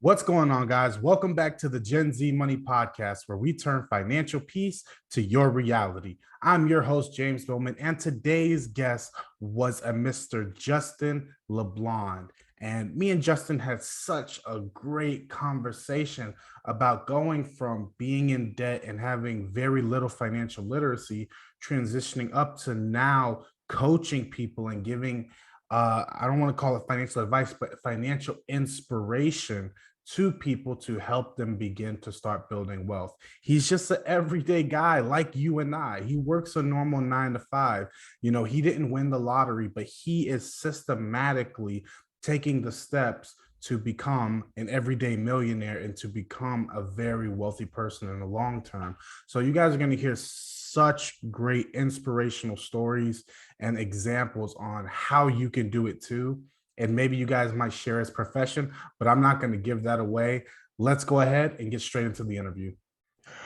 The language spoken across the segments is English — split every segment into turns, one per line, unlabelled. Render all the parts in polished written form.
What's going on, guys? Welcome back to the Gen Z Money Podcast, where we turn financial peace to your reality. I'm your host, James Bowman, and today's guest was a Mr. Justin Leblond. And me and Justin had such a great conversation about going from being in debt and having very little financial literacy, transitioning up to now coaching people and giving I don't want to call it financial advice, but financial inspiration to people to help them begin to start building wealth. He's just an everyday guy like you and I. He works a normal 9 to 5. He didn't win the lottery, but he is systematically taking the steps to become an everyday millionaire and to become a very wealthy person in the long term. So you guys are going to hear such great inspirational stories and examples on how you can do it too. And maybe you guys might share his profession, but I'm not going to give that away. Let's go ahead and get straight into the interview.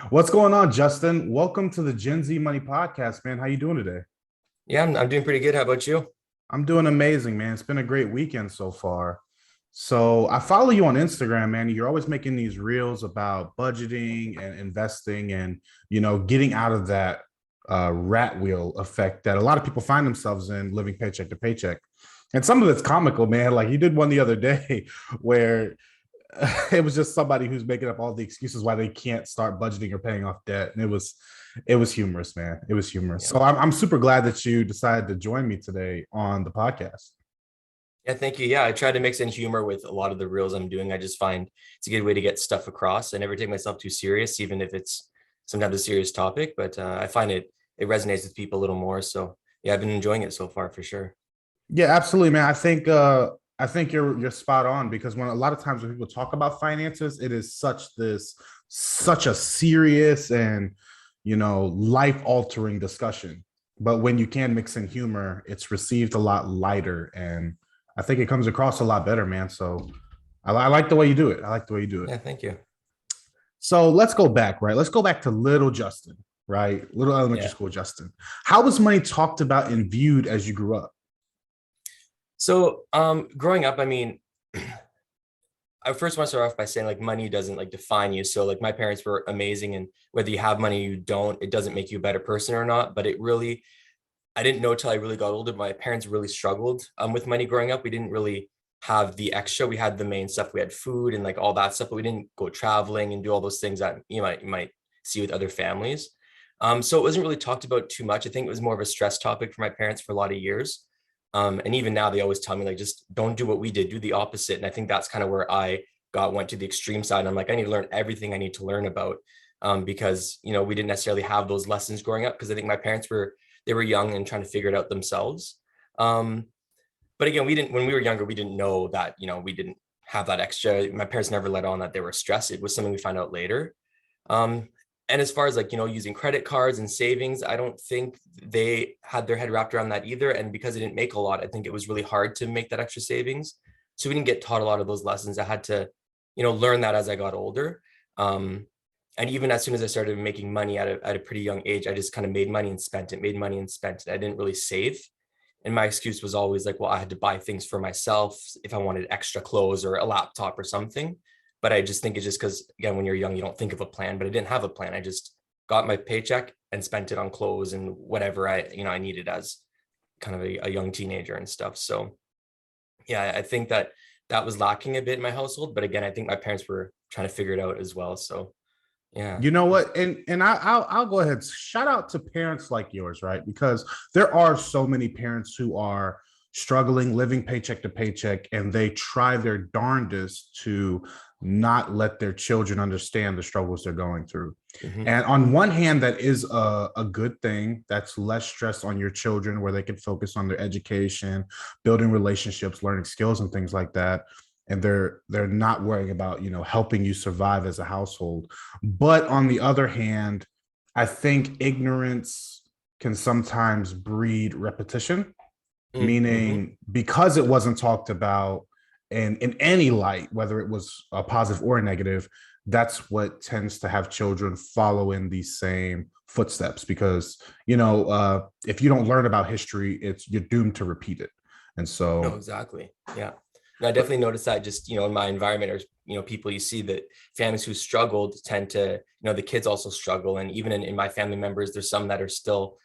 What's going on, Justin? Welcome to the Gen Z Money Podcast, man. How you doing today?
Yeah, I'm doing pretty good. How about you?
I'm doing amazing, man. It's been a great weekend so far. So I follow you on Instagram, man. You're always making these reels about budgeting and investing and, getting out of that rat wheel effect that a lot of people find themselves in, living paycheck to paycheck. And some of it's comical, man. Like you did one the other day where it was just somebody who's making up all the excuses why they can't start budgeting or paying off debt. And it was humorous, man. It was humorous.
Yeah.
So I'm super glad that you decided to join me today on the podcast.
Yeah, thank you. Yeah, I try to mix in humor with a lot of the reels I'm doing. I just find it's a good way to get stuff across. I never take myself too serious, even if it's sometimes a serious topic, but I find it resonates with people a little more. So yeah, I've been enjoying it so far for sure.
Yeah, absolutely, man. I think you're spot on because when a lot of times when people talk about finances, it is such a serious and life altering discussion. But when you can mix in humor, it's received a lot lighter, and I think it comes across a lot better, man. So I like the way you do it. I like the way you do it.
Yeah, thank you.
So let's go back, right? Let's go back to little Justin, right? Little elementary school Justin. How was money talked about and viewed as you grew up?
So growing up, I mean, I first want to start off by saying like money doesn't like define you. So like my parents were amazing, and whether you have money or you don't, it doesn't make you a better person or not. But I didn't know till I really got older. My parents really struggled with money growing up. We didn't really have the extra. We had the main stuff. We had food and like all that stuff, but we didn't go traveling and do all those things that you might see with other families. So it wasn't really talked about too much. I think it was more of a stress topic for my parents for a lot of years. And even now they always tell me like, just don't do what we did, do the opposite. And I think that's kind of where I went to the extreme side. And I'm like, I need to learn everything I need to learn about because, we didn't necessarily have those lessons growing up because I think my parents were young and trying to figure it out themselves. But again, when we were younger, we didn't know that, we didn't have that extra. My parents never let on that they were stressed. It was something we found out later. And as far as like, using credit cards and savings, I don't think they had their head wrapped around that either. And because I didn't make a lot, I think it was really hard to make that extra savings. So we didn't get taught a lot of those lessons. I had to, learn that as I got older. And even as soon as I started making money at a pretty young age, I just kind of made money and spent it, made money and spent it. I didn't really save. And my excuse was always like, well, I had to buy things for myself if I wanted extra clothes or a laptop or something. But I just think it's just because, again, when you're young, you don't think of a plan, but I didn't have a plan. I just got my paycheck and spent it on clothes and whatever I needed as kind of a young teenager and stuff. So yeah, I think that was lacking a bit in my household. But again, I think my parents were trying to figure it out as well. So yeah.
You know what? And I'll go ahead. Shout out to parents like yours, right? Because there are so many parents who are struggling, living paycheck to paycheck, and they try their darndest to not let their children understand the struggles they're going through. Mm-hmm. And on one hand, that is a good thing. That's less stress on your children where they can focus on their education, building relationships, learning skills and things like that. And they're not worrying about, helping you survive as a household. But on the other hand, I think ignorance can sometimes breed repetition, meaning because it wasn't talked about in any light, whether it was a positive or a negative, that's what tends to have children follow in these same footsteps. Because, if you don't learn about history, you're doomed to repeat it. And so
no, exactly. Yeah. And I definitely noticed that just, in my environment or, people you see that families who struggled tend to, the kids also struggle. And even in my family members, there's some that are still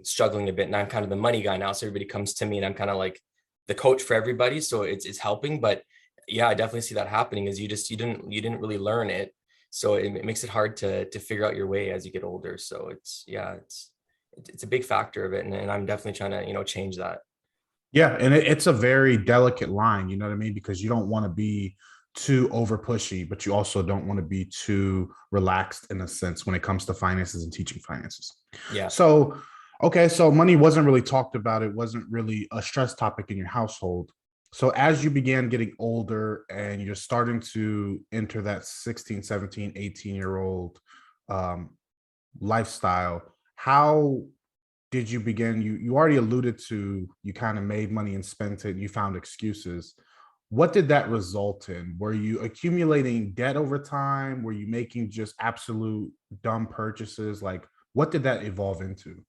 struggling a bit. And I'm kind of the money guy now. So everybody comes to me and I'm kind of like the coach for everybody. So it's helping. But yeah, I definitely see that happening is you didn't really learn it. So it makes it hard to figure out your way as you get older. So it's a big factor of it. And I'm definitely trying to, change that.
Yeah, and it's a very delicate line, you know what I mean? Because you don't want to be too over pushy, but you also don't want to be too relaxed in a sense when it comes to finances and teaching finances.
Yeah.
So, okay, so money wasn't really talked about. It wasn't really a stress topic in your household. So as you began getting older and you're starting to enter that 16, 17, 18-year-old um, lifestyle, how did you begin? You already alluded to you kind of made money and spent it, and you found excuses. What did that result in? Were you accumulating debt over time? Were you making just absolute dumb purchases? Like, what did that evolve into?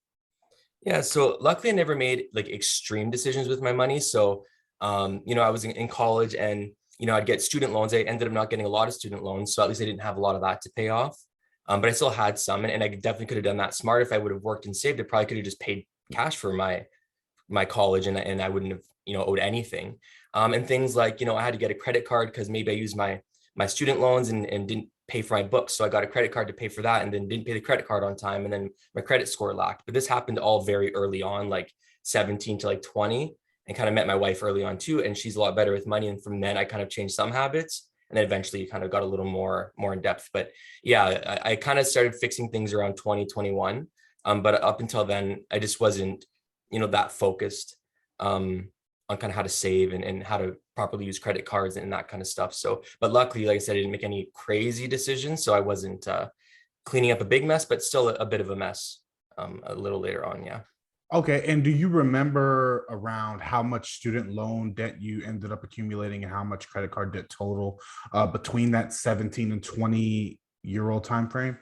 Yeah, so luckily I never made like extreme decisions with my money. So, I was in college and, I'd get student loans. I ended up not getting a lot of student loans. So at least I didn't have a lot of that to pay off. But I still had some and I definitely could have done that smart. If I would have worked and saved, I probably could have just paid cash for my college and I wouldn't have, owed anything. And things like, I had to get a credit card because maybe I used my student loans and didn't pay for my books. So I got a credit card to pay for that and then didn't pay the credit card on time. And then my credit score lacked. But this happened all very early on, like 17 to like 20, and kind of met my wife early on too. And she's a lot better with money. And from then I kind of changed some habits. And then eventually kind of got a little more in depth. But yeah, I kind of started fixing things around 2021. But up until then, I just wasn't, that focused on kind of how to save and how to properly use credit cards and that kind of stuff. So, but luckily, like I said, I didn't make any crazy decisions. So I wasn't cleaning up a big mess, but still a bit of a mess a little later on. Yeah.
Okay, and do you remember around how much student loan debt you ended up accumulating and how much credit card debt total between that 17 and 20-year old time frame?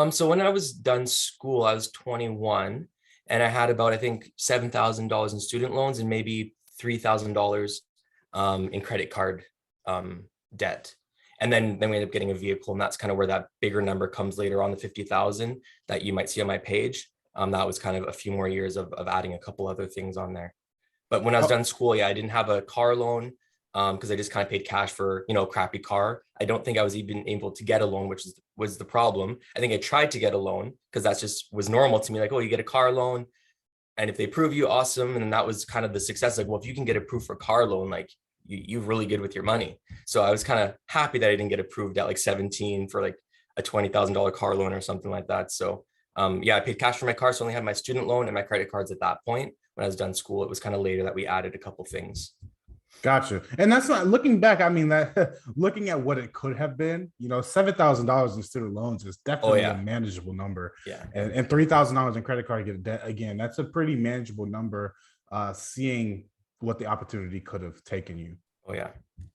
So when I was done school, I was 21 and I had about, I think, $7,000 in student loans and maybe $3,000 in credit card debt. And then we ended up getting a vehicle, and that's kind of where that bigger number comes later on, the 50,000 that you might see on my page. That was kind of a few more years of adding a couple other things on there. But when I was
Oh,
done school, yeah, I didn't have a car loan because I just kind of paid cash for, a crappy car. I don't think I was even able to get a loan, which was the problem. I think I tried to get a loan because that's just was normal to me. Like, oh, you get a car loan, and if they approve you, awesome. And then that was kind of the success. Like, well, if you can get approved for a car loan, like you're really good with your money. So I was kind of happy that I didn't get approved at like 17 for like a $20,000 car loan or something like that. So yeah, I paid cash for my car. So I only had my student loan and my credit cards at that point. When I was done school, it was kind of later that we added a couple things.
gotcha. And that's not looking back. I mean, that looking at what it could have been, $7,000 in student loans is
Oh
definitely a
yeah.
manageable number,
Yeah.
and $3,000 in credit card debt again. That's a pretty manageable number. Seeing what the opportunity could have taken you.
Oh yeah.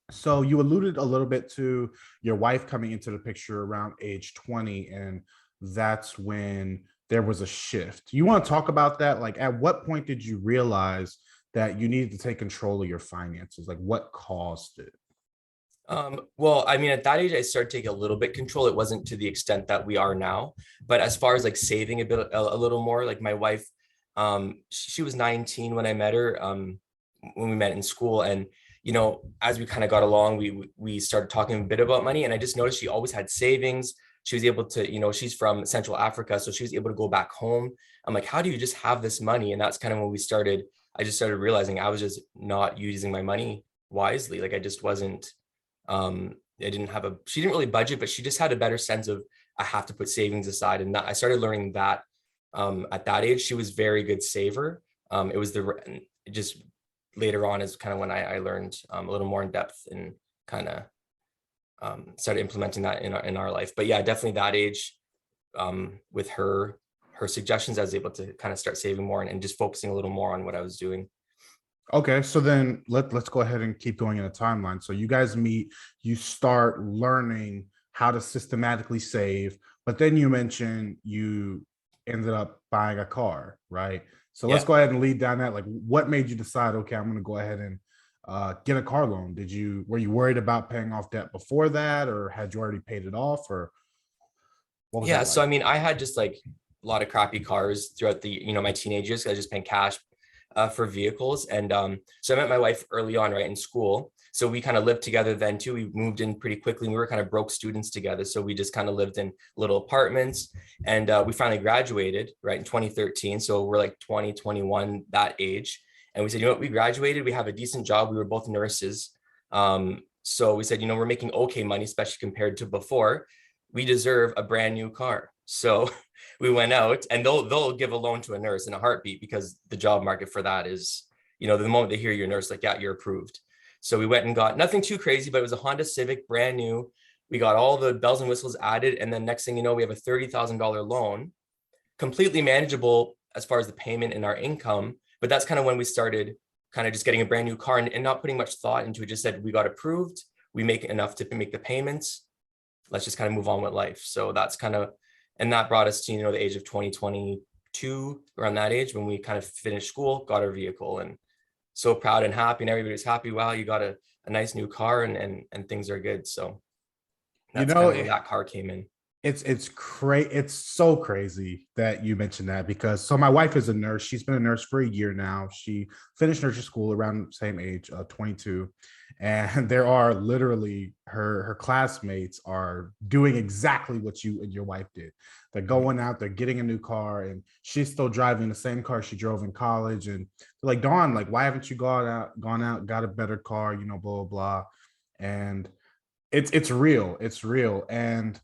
So you alluded a little bit to your wife coming into the picture around age 20, and that's when there was a shift. You want to talk about that? Like, at what point did you realize that you needed to take control of your finances? Like, what caused it?
Well, I mean, at that age, I started taking a little bit control. It wasn't to the extent that we are now, but as far as like saving a little more, like my wife, she was 19 when I met her, when we met in school, and as we kind of got along, we started talking a bit about money, and I just noticed she always had savings. She was able to, she's from Central Africa, so she was able to go back home. I'm like, how do you just have this money? And that's kind of when we started. I just started realizing I was just not using my money wisely. Like I just wasn't I didn't have she didn't really budget, but she just had a better sense of I have to put savings aside. And that I started learning that at that age. She was very good saver. It was just later on is kind of when I learned a little more in depth and kind of started implementing that in our life. But yeah, definitely that age with her suggestions, I was able to kind of start saving more and just focusing a little more on what I was doing.
Okay, so then let's go ahead and keep going in a timeline. So you guys meet, you start learning how to systematically save, but then you mentioned you ended up buying a car, right? So let's
Yeah.
go ahead and lead down that. Like, what made you decide, okay, I'm going to go ahead and get a car loan? Were you worried about paying off debt before that, or had you already paid it off, or what was
Yeah,
that
so
like?
I mean, I had just like a lot of crappy cars throughout the, my teenage years. I was just paying cash for vehicles. And so I met my wife early on, right, in school. So we kind of lived together then too. We moved in pretty quickly. We were kind of broke students together. So we just kind of lived in little apartments. And we finally graduated, right, in 2013. So we're like 20, 21, that age. And we said, you know what, we graduated. We have a decent job. We were both nurses. So we said, we're making okay money, especially compared to before. We deserve a brand new car. So we went out, and they'll give a loan to a nurse in a heartbeat, because the job market for that is, the moment they hear you're a nurse, like, yeah, you're approved. So we went and got nothing too crazy, but it was a Honda Civic, brand new. We got all the bells and whistles added. And then next thing you know, we have a $30,000 loan, completely manageable as far as the payment and our income. But that's kind of when we started kind of just getting a brand new car, and not putting much thought into it. Just said, we got approved. We make enough to make the payments. Let's just kind of move on with life. So that's kind of, and that brought us to, the age of 2022, around that age, when we kind of finished school, got our vehicle, and so proud and happy, and everybody's happy. Wow, you got a nice new car, and things are good. So
You
that's
know,
kind of where that car came in.
it's so crazy that you mentioned that, because so my wife is a nurse. She's been a nurse for a year now. She finished nursing school around the same age, 22, and there are literally her classmates are doing exactly what you and your wife did. They're going out, they're getting a new car, and she's still driving the same car she drove in college. And they're like, Dawn, like, why haven't you gone out, got a better car, blah blah blah. And it's real, it's real. And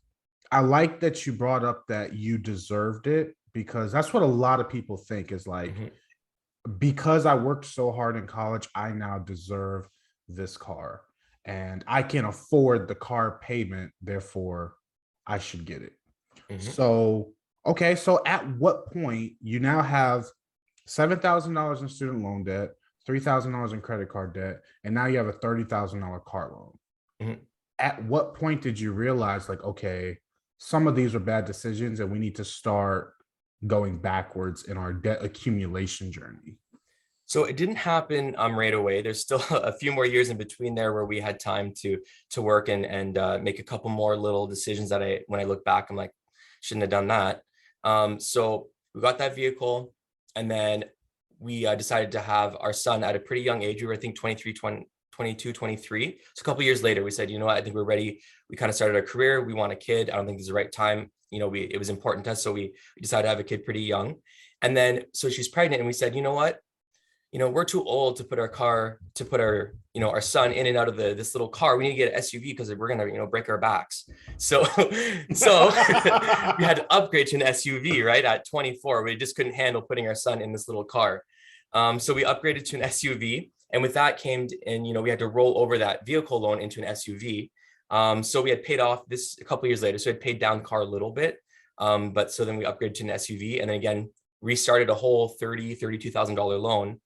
I like that you brought up that you deserved it, because that's what a lot of people think is like,
Mhm.
because I worked so hard in college, I now deserve this car and I can afford the car payment. Therefore, I should get it.
Mhm.
So, okay. So, at what point you now have $7,000 in student loan debt, $3,000 in credit card debt, and now you have a $30,000 car loan?
Mhm.
At what point did you realize, like, okay, some of these were bad decisions and we need to start going backwards in our debt accumulation journey?
So it didn't happen right away. There's still a few more years in between there where we had time to work and make a couple more little decisions that when I look back, I'm like, shouldn't have done that. So we got that vehicle, and then we decided to have our son at a pretty young age. We were, I think, 23, 20, 22, 23. So a couple years later, we said, you know what, I think we're ready. We kind of started our career. We want a kid. I don't think this is the right time. It was important to us. So we decided to have a kid pretty young. And then, so she's pregnant, and we said, you know what, we're too old to put our our son in and out of this little car. We need to get an SUV because we're gonna, break our backs. So, so we had to upgrade to an SUV, right? At 24, we just couldn't handle putting our son in this little car. So we upgraded to an SUV, and with that came, and we had to roll over that vehicle loan into an SUV. So we had paid off this a couple of years later. So we had paid down the car a little bit, but so then we upgraded to an SUV, and then again restarted a whole $32,000 loan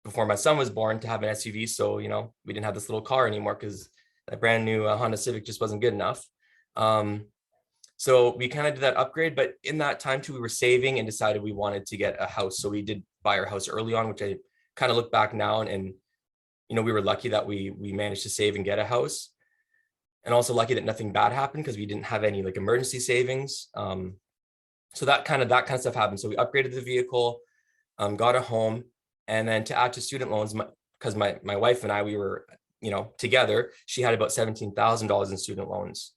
before my son was born to have an SUV. So, we didn't have this little car anymore because that brand new Honda Civic just wasn't good enough. So we kind of did that upgrade, but in that time too, we were saving and decided we wanted to get a house. So we did buy our house early on, which I kind of look back now and we were lucky that we managed to save and get a house, and also lucky that nothing bad happened because we didn't have any like emergency savings. So that kind of stuff happened. So we upgraded the vehicle, got a home, and then to add to student loans, because my wife and I, we were, together, she had about $17,000 in student loans.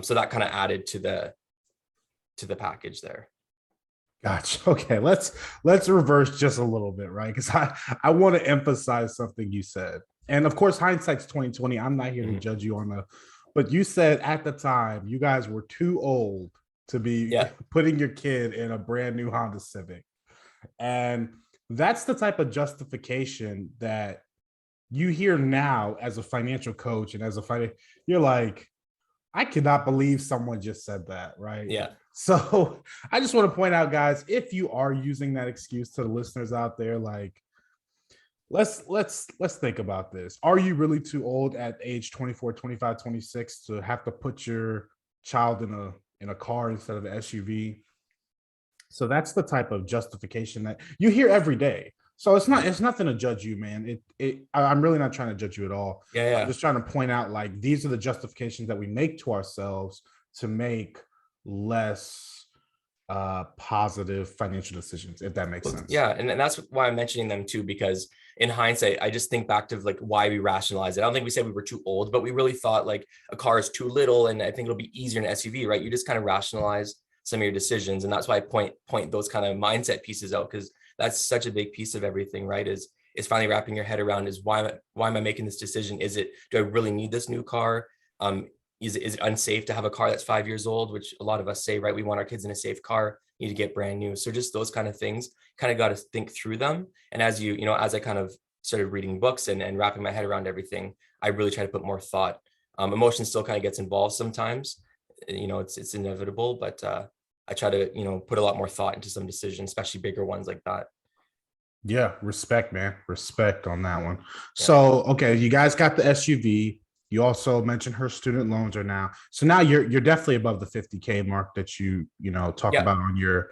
So that kind of added to the package there.
Gotcha. Okay, let's reverse just a little bit, right? Because I want to emphasize something you said. And of course, hindsight's 2020. I'm not here to judge you on but you said at the time you guys were too old to be putting your kid in a brand new Honda Civic. And that's the type of justification that you hear now as a financial coach and as you're like, I cannot believe someone just said that, right?
Yeah.
So I just want to point out, guys, if you are using that excuse, to the listeners out there, like, let's think about this. Are you really too old at age 24, 25, 26 to have to put your child in a car instead of an SUV? So that's the type of justification that you hear every day. So it's nothing to judge you, man. I'm really not trying to judge you at all.
Yeah,
I'm
yeah.
just trying to point out like these are the justifications that we make to ourselves to make less positive financial decisions, if that makes
Well,
sense.
yeah, and that's why I'm mentioning them too, because in hindsight, I just think back to like why we rationalized it. I don't think we said we were too old, but we really thought like a car is too little, and I think it'll be easier in an SUV, right? You just kind of rationalize some of your decisions, and that's why I point those kind of mindset pieces out, because that's such a big piece of everything, right? Is finally wrapping your head around is why am I making this decision? Is it, do I really need this new car? Is it unsafe to have a car that's 5 years old, which a lot of us say, right? We want our kids in a safe car, need to get brand new. So just those kind of things, kind of got to think through them. And as as I kind of started reading books and wrapping my head around everything, I really try to put more thought. Emotion still kind of gets involved sometimes. It's inevitable, but I try to, put a lot more thought into some decisions, especially bigger ones like that.
Yeah, respect, man. Respect on that one.
Yeah.
So, okay, you guys got the SUV. You also mentioned her student loans are now. So now you're definitely above the 50K mark that you talk
Yeah.
about on your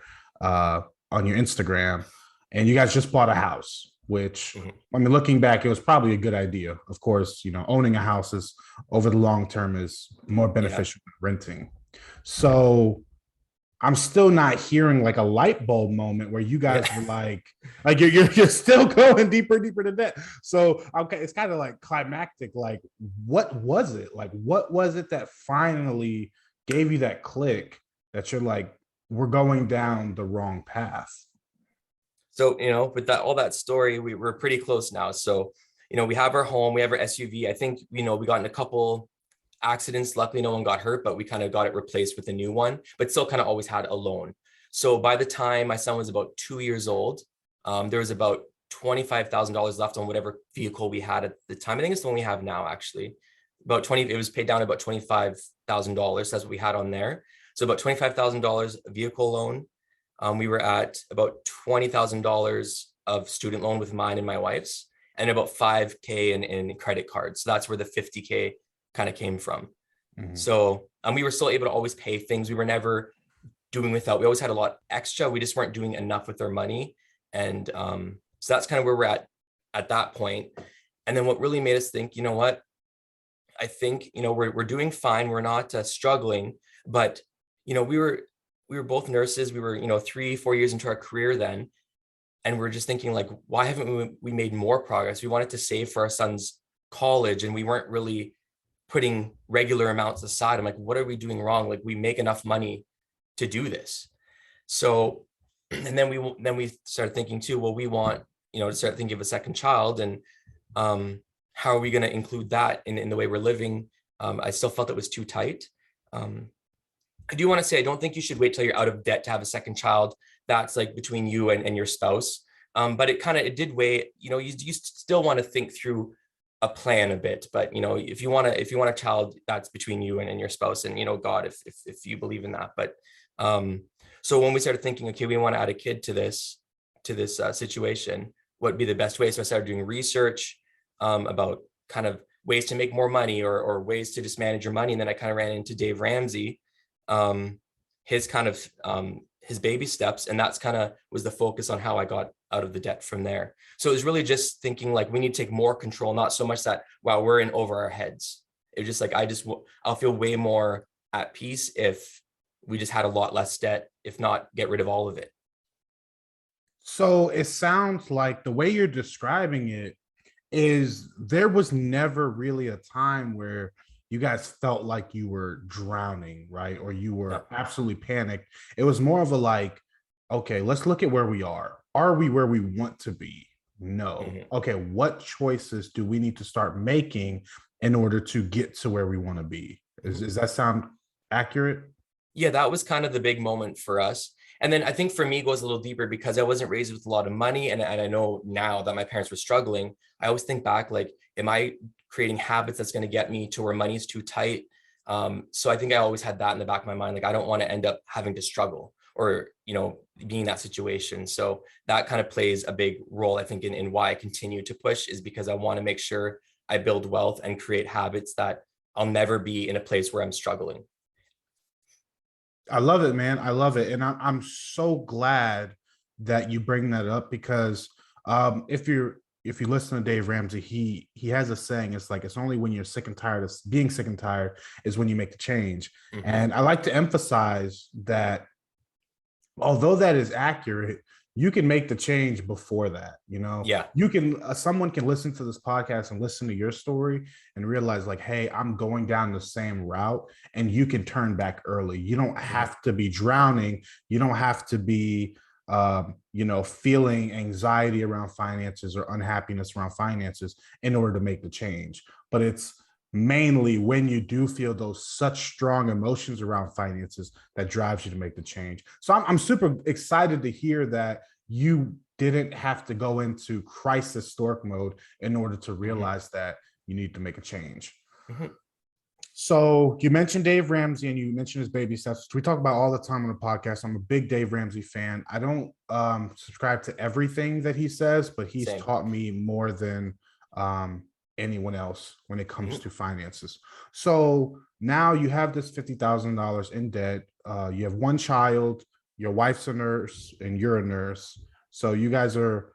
Instagram. And you guys just bought a house, which
Mhm.
I mean, looking back, it was probably a good idea. Of course, owning a house is over the long term is more
Yeah.
beneficial than renting. So I'm still not hearing like a light bulb moment where you
Yeah.
guys were like you're still going deeper to that. So okay, it's kind of like climactic. Like, what was it? Like, what was it that finally gave you that click that you're like, we're going down the wrong path?
So, with that, all that story, we're pretty close now. So, we have our home, we have our SUV. I think, we got in a couple accidents. Luckily, no one got hurt, but we kind of got it replaced with a new one, but still kind of always had a loan. So by the time my son was about 2 years old, there was about $25,000 left on whatever vehicle we had at the time. I think it's the one we have now, actually. It was paid down about $25,000. That's what we had on there. So about $25,000 vehicle loan. We were at about $20,000 of student loan with mine and my wife's, and about 5K in credit cards. So that's where the 50K kind of came from.
Mhm.
So we were still able to always pay things. We were never doing without. We always had a lot extra. We just weren't doing enough with our money. And so that's kind of where we're at that point. And then what really made us think, you know what? I think, we're doing fine. We're not struggling, but we were both nurses. We were 3-4 years into our career then, and we're just thinking like, why haven't we made more progress? We wanted to save for our son's college, and we weren't really putting regular amounts aside. I'm like, what are we doing wrong? Like, we make enough money to do this. So, and then we started thinking too, well, we want, to start thinking of a second child, and how are we going to include that in the way we're living? I still felt it was too tight. I do want to say, I don't think you should wait till you're out of debt to have a second child. That's like between you and your spouse. But it did weigh, you still want to think through a plan a bit, but if you want a child, that's between you and your spouse, and God, if you believe in that. But so when we started thinking, okay, we want to add a kid to this situation, what would be the best way? So I started doing research about kind of ways to make more money, or ways to just manage your money. And then I kind of ran into Dave Ramsey, his kind of his baby steps, and that's kind of was the focus on how I got out of the debt from there. So it was really just thinking like, we need to take more control, not so much that, wow, we're in over our heads. It was just like, I'll feel way more at peace if we just had a lot less debt, if not get rid of all of it.
So it sounds like the way you're describing it is there was never really a time where you guys felt like you were drowning, right? Or you
Yeah.
were absolutely panicked. It was more of a like, okay, let's look at where we are. Are we where we want to be? No.
Mhm.
Okay, what choices do we need to start making in order to get to where we want to be? Does that sound accurate?
Yeah, that was kind of the big moment for us. And then I think for me, it goes a little deeper because I wasn't raised with a lot of money. And I know now that my parents were struggling, I always think back, like, am I creating habits that's going to get me to where money's too tight? So I think I always had that in the back of my mind. Like, I don't want to end up having to struggle, or, being in that situation. So that kind of plays a big role, I think, in why I continue to push, is because I want to make sure I build wealth and create habits that I'll never be in a place where I'm struggling.
I love it, man. I love it. And I'm so glad that you bring that up because If you listen to Dave Ramsey, he has a saying. It's like it's only when you're sick and tired of being sick and tired is when you make the change.
Mhm.
And I like to emphasize that although that is accurate, you can make the change before that.
Yeah.
You can someone can listen to this podcast and listen to your story and realize like, hey, I'm going down the same route, and you can turn back early. You don't
Mhm.
have to be drowning. You don't have to be feeling anxiety around finances or unhappiness around finances in order to make the change. But it's mainly when you do feel those such strong emotions around finances that drives you to make the change. So I'm super excited to hear that you didn't have to go into crisis stork mode in order to
Mhm.
realize that you need to make a change.
Mhm.
So you mentioned Dave Ramsey and you mentioned his baby steps, which we talk about all the time on the podcast. I'm a big Dave Ramsey fan. I don't subscribe to everything that he says, but he's
Same.
taught me more than um, anyone else when it comes
Mhm.
to finances. So now you have this $50,000 in debt. You have one child, your wife's a nurse, and you're a nurse. So you guys are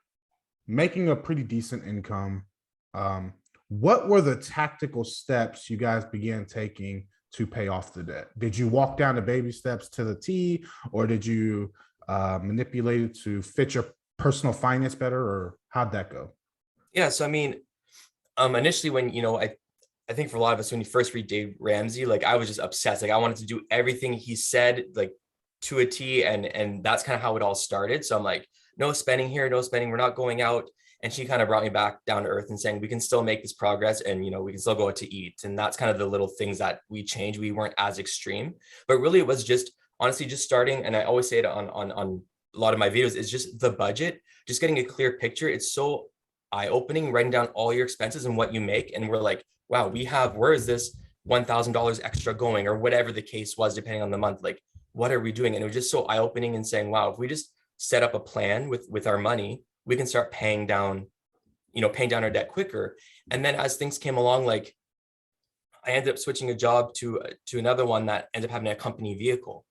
making a pretty decent income. Um, what were the tactical steps you guys began taking to pay off the debt? Did you walk down the baby steps to the T, or did you manipulate it to fit your personal finance better, or how'd that go?
Yeah. So I mean, initially when I think for a lot of us when you first read Dave Ramsey, like I was just obsessed. Like I wanted to do everything he said, like to a T, and that's kind of how it all started. So I'm like, no spending here, no spending. We're not going out. And she kind of brought me back down to earth and saying we can still make this progress, and we can still go out to eat. And that's kind of the little things that we changed. We weren't as extreme, but really it was just honestly just starting. And I always say it on a lot of my videos is just the budget, just getting a clear picture. It's so eye-opening, writing down all your expenses and what you make, and we're like, wow, where is this $1,000 extra going, or whatever the case was, depending on the month. Like, what are we doing? And it was just so eye-opening and saying, wow, if we just set up a plan with our money, we can start paying down our debt quicker. And then as things came along, like I ended up switching a job to another one that ended up having a company vehicle.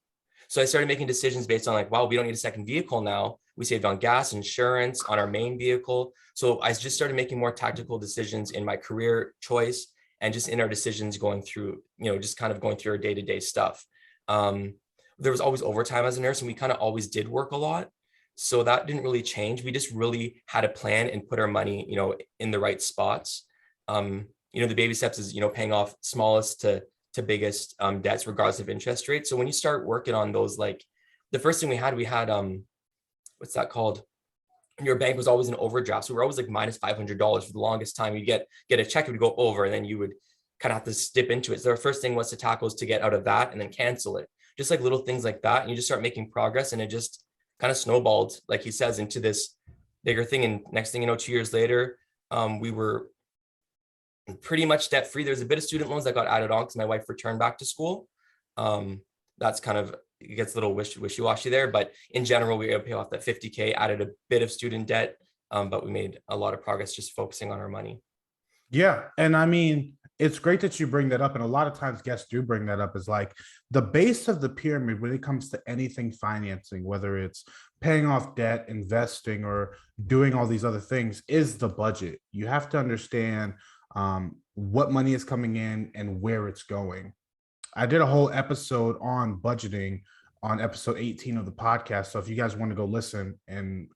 So I started making decisions based on like, wow, we don't need a second vehicle now. We saved on gas, insurance, on our main vehicle. So I just started making more tactical decisions in my career choice and just in our decisions going through, just kind of going through our day-to-day stuff. Um, there was always overtime as a nurse, and we kind of always did work a lot. So that didn't really change. We just really had a plan and put our money, in the right spots. The baby steps is, paying off smallest to biggest debts regardless of interest rate. So when you start working on those, like the first thing we had what's that called? Your bank was always in overdraft. So we're always like minus $500 for the longest time. You get a check, it would go over, and then you would kind of have to dip into it. So our first thing was to tackle is to get out of that and then cancel it. Just like little things like that. And you just start making progress, and it just kind of snowballed, like he says, into this bigger thing. And next thing you know, 2 years later, we were pretty much debt free. There's a bit of student loans that got added on because my wife returned back to school. That's kind of, it gets a little wishy-washy there, but in general, we were able to pay off that 50K, added a bit of student debt, but we made a lot of progress just focusing on our money.
Yeah. And I mean, it's great that you bring that up. And a lot of times guests do bring that up is like the base of the pyramid when it comes to anything financing, whether it's paying off debt, investing, or doing all these other things, is the budget. You have to understand what money is coming in and where it's going. I did a whole episode on budgeting on episode 18 of the podcast. So if you guys want to go listen and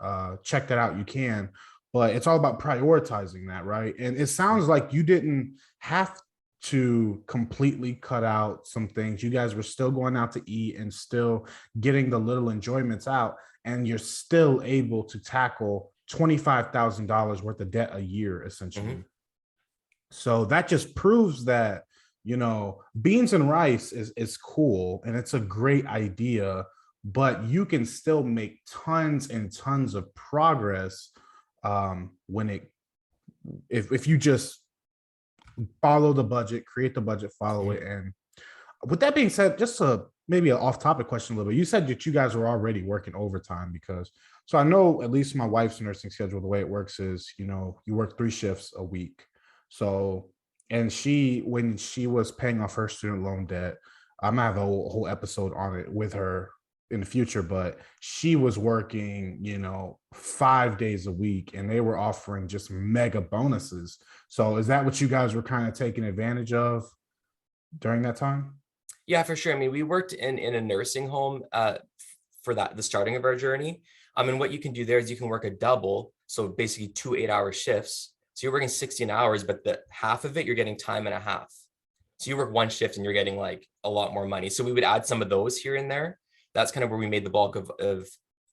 check that out, you can. But it's all about prioritizing that, right? And it sounds like you didn't have to completely cut out some things. You guys were still going out to eat and still getting the little enjoyments out, and you're still able to tackle $25,000 worth of debt a year,
Mm-hmm.
essentially. So that just proves that, beans and rice is cool and it's a great idea, but you can still make tons and tons of progress when it if you just follow the budget, create the budget, follow
Mm-hmm.
it. And with that being said, just maybe an off-topic question a little bit. You said that you guys were already working overtime because so I know at least my wife's nursing schedule, the way it works is, you work 3 shifts a week. So and when she was paying off her student loan debt, I'm gonna have a whole episode on it with her in the future, but she was working, 5 days a week, and they were offering just mega bonuses. So is that what you guys were kind of taking advantage of during that time?
Yeah, for sure. I mean, we worked in a nursing home for the starting of our journey. And what you can do there is you can work a double, so basically 2 8-hour shifts. So you're working 16 hours, but the half of it you're getting time and a half. So you work one shift and you're getting like a lot more money. So we would add some of those here and there. That's kind of where we made the bulk of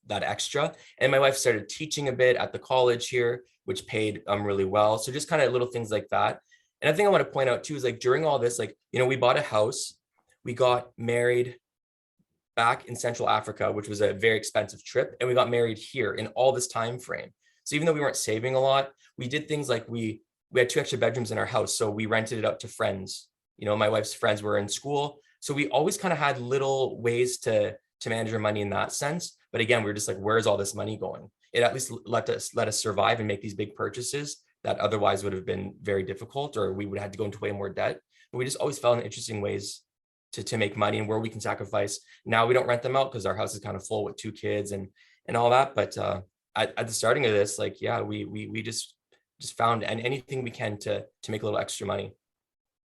that extra. And my wife started teaching a bit at the college here, which paid really well. So just kind of little things like that. And I think I want to point out too is like during all this, like, we bought a house, we got married back in Central Africa, which was a very expensive trip, and we got married here in all this time frame. So even though we weren't saving a lot, we did things like we had 2 extra bedrooms in our house, so we rented it out to friends. My wife's friends were in school, so we always kind of had little ways to manage our money in that sense. But again, we were just like, where's all this money going? It at least let us survive and make these big purchases that otherwise would have been very difficult, or we would have had to go into way more debt. But we just always found interesting ways to make money and where we can sacrifice. Now we don't rent them out because our house is kind of full with 2 kids and all that. But at the starting of this, like, yeah, we just found anything we can to make a little extra money.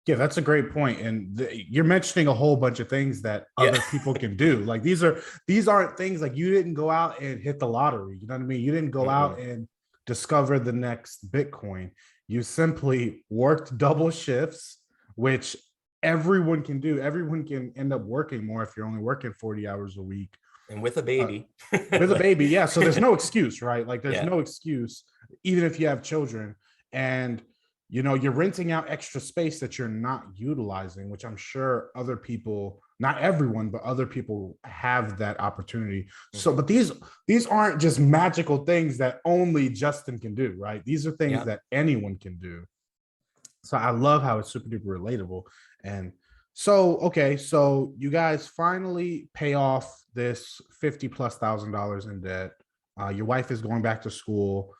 Yeah, that's a great point. And you're mentioning a whole bunch of things that other people can do. Like these aren't things like you didn't go out and hit the lottery. You know what I mean? You didn't go out and discover the next Bitcoin. You simply worked double shifts, which everyone can do. Everyone can end up working more if you're only working 40 hours a week.
And with a baby.
With a baby, yeah. So there's no excuse, right? Like there's
Yeah.
no excuse, even if you have children. And you're renting out extra space that you're not utilizing, which I'm sure other people, not everyone, but other people have that opportunity. So, but these aren't just magical things that only Justin can do, right? These are things that anyone can do. So I love how it's super duper relatable. And so, okay, so you guys finally pay off this $50,000+ in debt. Your wife is going back to school.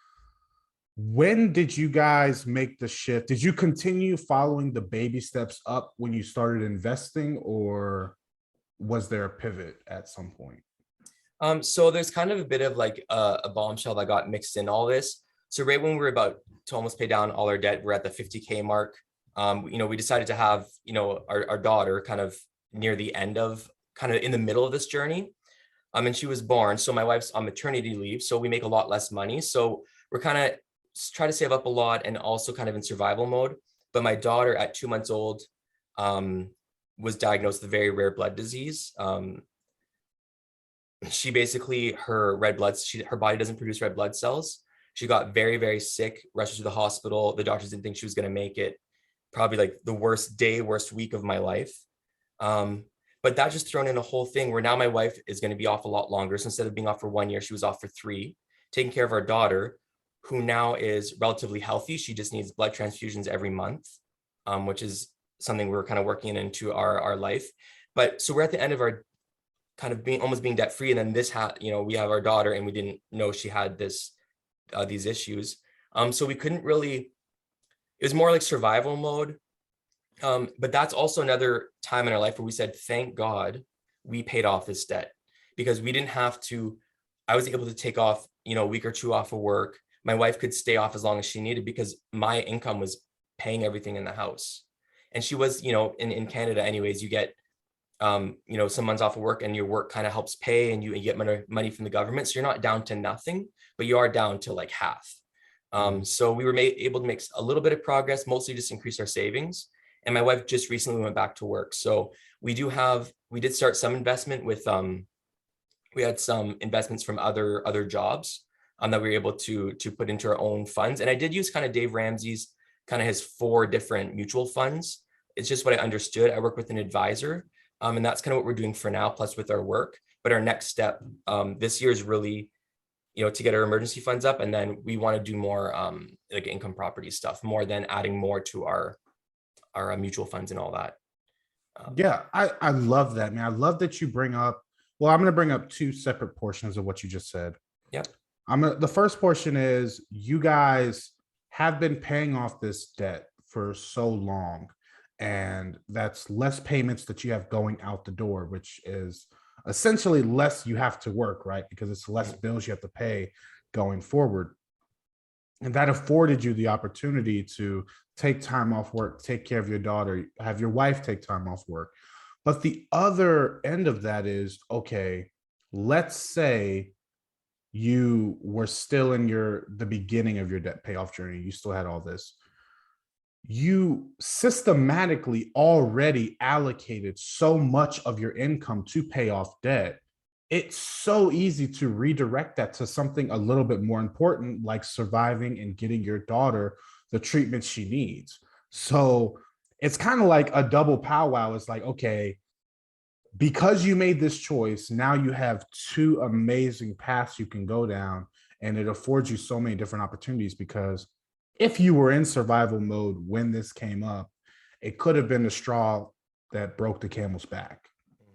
When did you guys make the shift? Did you continue following the baby steps up when you started investing, or was there a pivot at some point?
So there's kind of a bit of like a bombshell that got mixed in all this. So right when we were about to almost pay down all our debt, we're at the 50K mark. We decided to have, our daughter kind of near the end of, kind of in the middle of this journey. And she was born. So my wife's on maternity leave. So we make a lot less money. So we're kind of try to save up a lot and also kind of in survival mode. But my daughter at 2 months old was diagnosed with a very rare blood disease. She basically, her body doesn't produce red blood cells. She got very, very sick, rushed to the hospital. The doctors didn't think she was going to make it. Probably like the worst week of my life. But that just thrown in a whole thing where now my wife is going to be off a lot longer. So instead of being off for 1 year, she was off for 3, taking care of our daughter, who now is relatively healthy. She just needs blood transfusions every month, which is something we're kind of working into our life. But so we're at the end of our kind of almost being debt free. And then we have our daughter and we didn't know she had these issues. So we couldn't really, it was more like survival mode. But that's also another time in our life where we said, thank God we paid off this debt, because we didn't have to, I was able to take off, a week or 2 off of work. My wife could stay off as long as she needed because my income was paying everything in the house. And she was, in Canada anyways, you get, some months off of work and your work kind of helps pay, and you get money from the government. So you're not down to nothing, but you are down to like half. So we were able to make a little bit of progress, mostly just increase our savings. And my wife just recently went back to work. So we did start some investment with, we had some investments from other jobs that we were able to put into our own funds. And I did use kind of Dave Ramsey's, kind of his 4 different mutual funds. It's just what I understood. I work with an advisor, and that's kind of what we're doing for now, plus with our work. But our next step this year is really, to get our emergency funds up. And then we want to do more like income property stuff, more than adding more to our mutual funds and all that.
Yeah, I love that, man. I love that you bring up, well, I'm going to bring up 2 separate portions of what you just said.
Yep.
The first portion is you guys have been paying off this debt for so long, and that's less payments that you have going out the door, which is essentially less you have to work, right? Because it's less
Mhm.
bills you have to pay going forward. And that afforded you the opportunity to take time off work, take care of your daughter, have your wife take time off work. But the other end of that is, okay, let's say you were still in the beginning of your debt payoff journey, you still had all this, you systematically already allocated so much of your income to pay off debt. It's so easy to redirect that to something a little bit more important, like surviving and getting your daughter the treatment she needs. So it's kind of like a double powwow. It's like, okay, because you made this choice, now you have two amazing paths you can go down, and it affords you so many different opportunities. Because if you were in survival mode when this came up, it could have been the straw that broke the camel's back,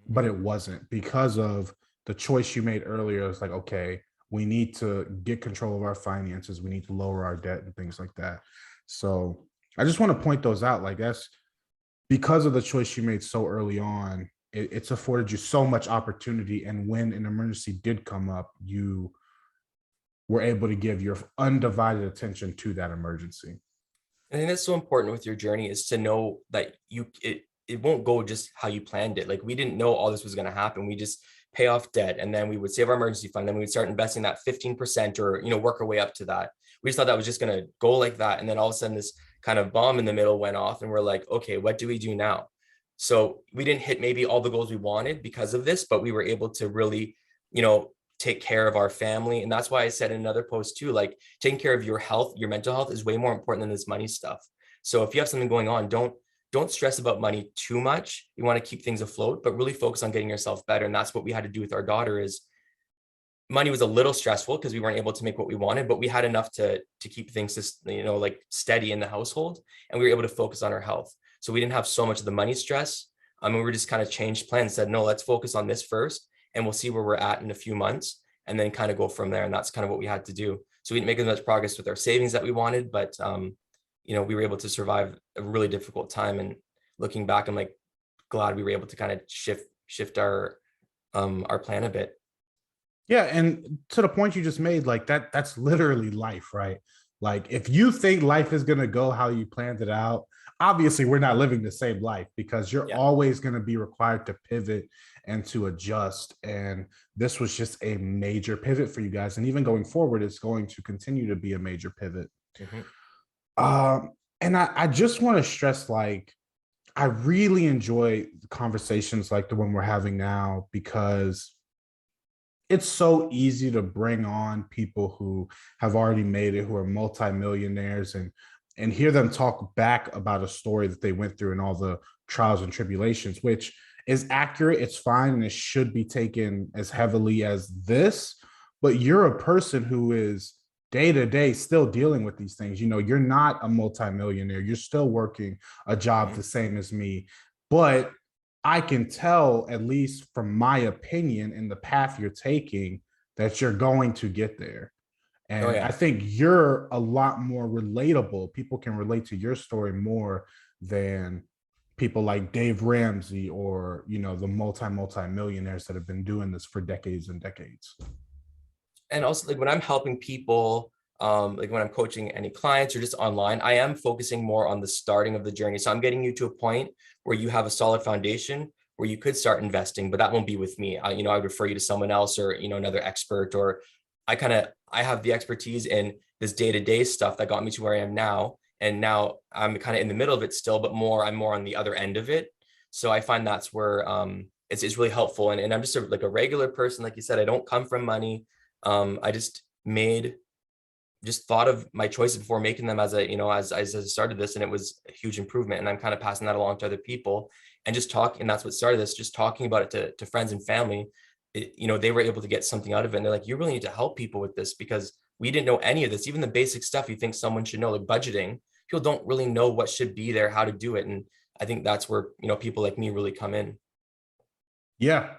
but it wasn't, because of the choice you made earlier. It's like, okay, we need to get control of our finances, we need to lower our debt and things like that. So I just want to point those out. Like, that's because of the choice you made so early on. It's afforded you so much opportunity, and when an emergency did come up, you were able to give your undivided attention to that emergency.
I think that's so important with your journey, is to know that it won't go just how you planned it. Like, we didn't know all this was going to happen. We just pay off debt, and then we would save our emergency fund. Then we would start investing that 15%, or work our way up to that. We just thought that was just going to go like that, and then all of a sudden this kind of bomb in the middle went off, and we're like, okay, what do we do now? So we didn't hit maybe all the goals we wanted because of this, but we were able to really, take care of our family. And that's why I said in another post too, like, taking care of your health, your mental health, is way more important than this money stuff. So if you have something going on, don't stress about money too much. You want to keep things afloat, but really focus on getting yourself better. And that's what we had to do with our daughter. Is money was a little stressful because we weren't able to make what we wanted, but we had enough to keep things just, like, steady in the household, and we were able to focus on our health. So we didn't have so much of the money stress. I mean, we just kind of changed plans, said, no, let's focus on this first, and we'll see where we're at in a few months, and then kind of go from there. And that's kind of what we had to do. So we didn't make as much progress with our savings that we wanted, but we were able to survive a really difficult time. And looking back, I'm like glad we were able to kind of shift our plan a bit.
Yeah, and to the point you just made, like, that's literally life, right? Like, if you think life is going to go how you planned it out, obviously we're not living the same life, because you're
Yeah.
always going to be required to pivot and to adjust. And this was just a major pivot for you guys. And even going forward, it's going to continue to be a major pivot.
Mhm.
And I just want to stress, like, I really enjoy conversations like the one we're having now, because it's so easy to bring on people who have already made it, who are multimillionaires, and hear them talk back about a story that they went through and all the trials and tribulations, which is accurate. It's fine, and it should be taken as heavily as this. But you're a person who is day to day still dealing with these things. You're not a multimillionaire. You're still working a job
Mhm.
the same as me. But I can tell, at least from my opinion and the path you're taking, that you're going to get there.
Oh
And I
yeah.
think you're a lot more relatable. People can relate to your story more than people like Dave Ramsey, or, the multi millionaires that have been doing this for decades and decades.
And also, like, when I'm helping people, like when I'm coaching any clients or just online, I am focusing more on the starting of the journey. So I'm getting you to a point where you have a solid foundation where you could start investing, but that won't be with me. I would refer you to someone else, or another expert. Or I have the expertise in this day-to-day stuff that got me to where I am now, and now I'm kind of in the middle of it still, but I'm more on the other end of it. So I find that's where it's really helpful. And I'm just like a regular person, like you said. I don't come from money. I just thought of my choices before making them, as as I started this, and it was a huge improvement. And I'm kind of passing that along to other people, and just talking. And that's what started this, just talking about it to friends and family. They were able to get something out of it. And they're like, you really need to help people with this, because we didn't know any of this, even the basic stuff you think someone should know, like budgeting. People don't really know what should be there, how to do it. And I think that's where, people like me really come in.
Yeah.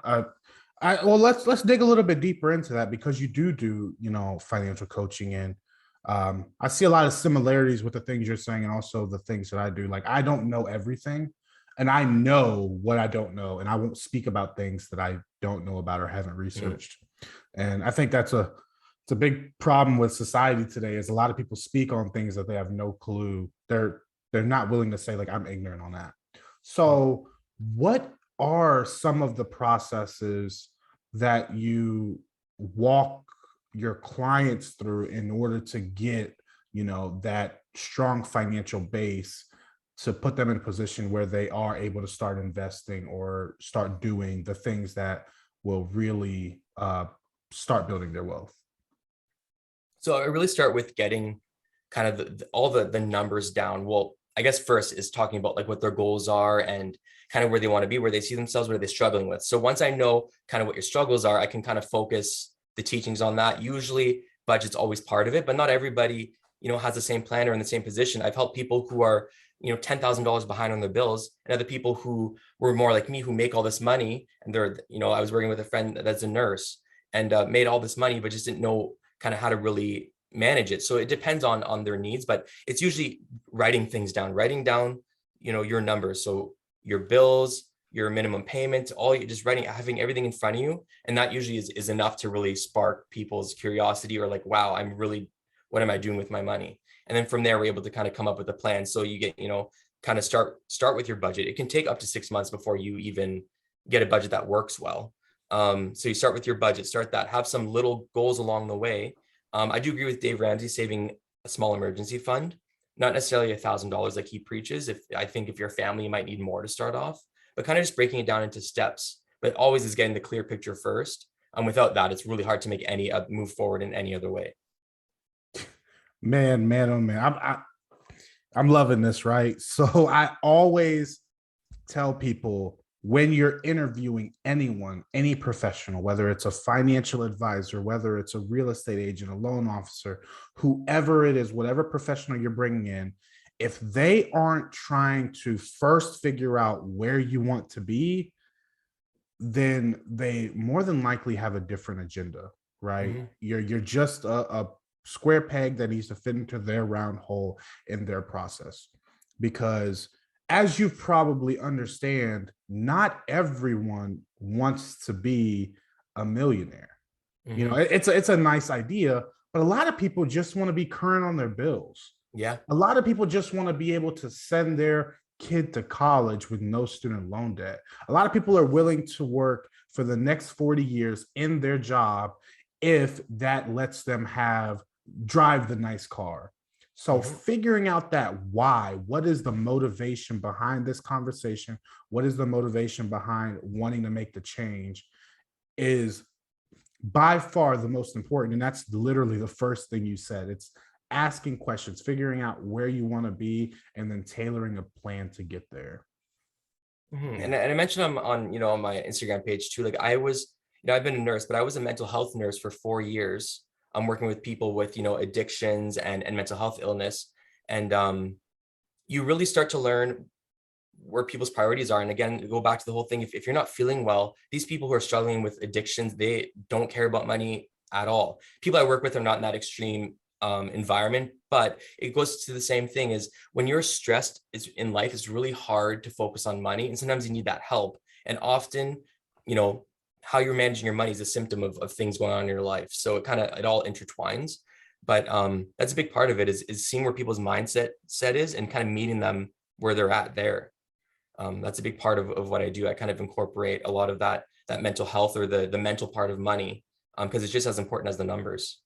Well, let's dig a little bit deeper into that, because you do financial coaching, and I see a lot of similarities with the things you're saying and also the things that I do. Like, I don't know everything, and I know what I don't know, and I won't speak about things that I don't know about or haven't
Mhm.
researched. And I think it's a big problem with society today is a lot of people speak on things that they have no clue. They're not willing to say like I'm ignorant on that.
Mhm.
So what are some of the processes that you walk your clients through in order to get, that strong financial base to put them in a position where they are able to start investing or start doing the things that will really start building their wealth?
So I really start with getting kind of all the numbers down. Well, I guess first is talking about like what their goals are and kind of where they want to be, where they see themselves, what are they struggling with. So once I know kind of what your struggles are, I can kind of focus the teachings on that. Usually budget's always part of it, but not everybody, has the same plan or in the same position. I've helped people who are, $10,000 behind on their bills, and other people who were more like me, who make all this money. And I was working with a friend that's a nurse and made all this money, but just didn't know kind of how to really manage it. So it depends on their needs, but it's usually writing down, your numbers. So your bills, your minimum payments, all you just having everything in front of you. And that usually is enough to really spark people's curiosity or like, wow, what am I doing with my money? And then from there, we're able to kind of come up with a plan. So you get, kind of start with your budget. It can take up to 6 months before you even get a budget that works well. So you start with your budget, start that, have some little goals along the way. I do agree with Dave Ramsey saving a small emergency fund, not necessarily $1,000 like he preaches. I think if you're a family, you might need more to start off, but kind of just breaking it down into steps, but always is getting the clear picture first. Without that, it's really hard to make any move forward in any other way.
Man, oh man, I'm loving this, right? So I always tell people when you're interviewing anyone, any professional, whether it's a financial advisor, whether it's a real estate agent, a loan officer, whoever it is, whatever professional you're bringing in, if they aren't trying to first figure out where you want to be, then they more than likely have a different agenda, right?
Mhm.
You're just a square peg that needs to fit into their round hole in their process. Because as you probably understand, not everyone wants to be a millionaire.
Mhm.
It's a nice idea, but a lot of people just want to be current on their bills.
Yeah.
A lot of people just want to be able to send their kid to college with no student loan debt. A lot of people are willing to work for the next 40 years in their job if that lets them drive the nice car. So
Mhm.
figuring out that why, what is the motivation behind this conversation? What is the motivation behind wanting to make the change is by far the most important. And that's literally the first thing you said. It's asking questions, figuring out where you want to be, and then tailoring a plan to get there.
Mhm. And I mentioned on my Instagram page too. Like I was, I've been a nurse, but I was a mental health nurse for 4 years. I'm working with people with addictions and mental health illness, and you really start to learn where people's priorities are. And again, go back to the whole thing. If you're not feeling well, these people who are struggling with addictions, they don't care about money at all. People I work with are not in that extreme environment, but it goes to the same thing is when you're stressed is in life, it's really hard to focus on money. And sometimes you need that help. And often, you know, how you're managing your money is a symptom of things going on in your life. So it all intertwines. But that's a big part of it is seeing where people's mindset set is and kind of meeting them where they're at there. That's a big part of what I do. I kind of incorporate a lot of that mental health or the mental part of money because it's just as important as the numbers.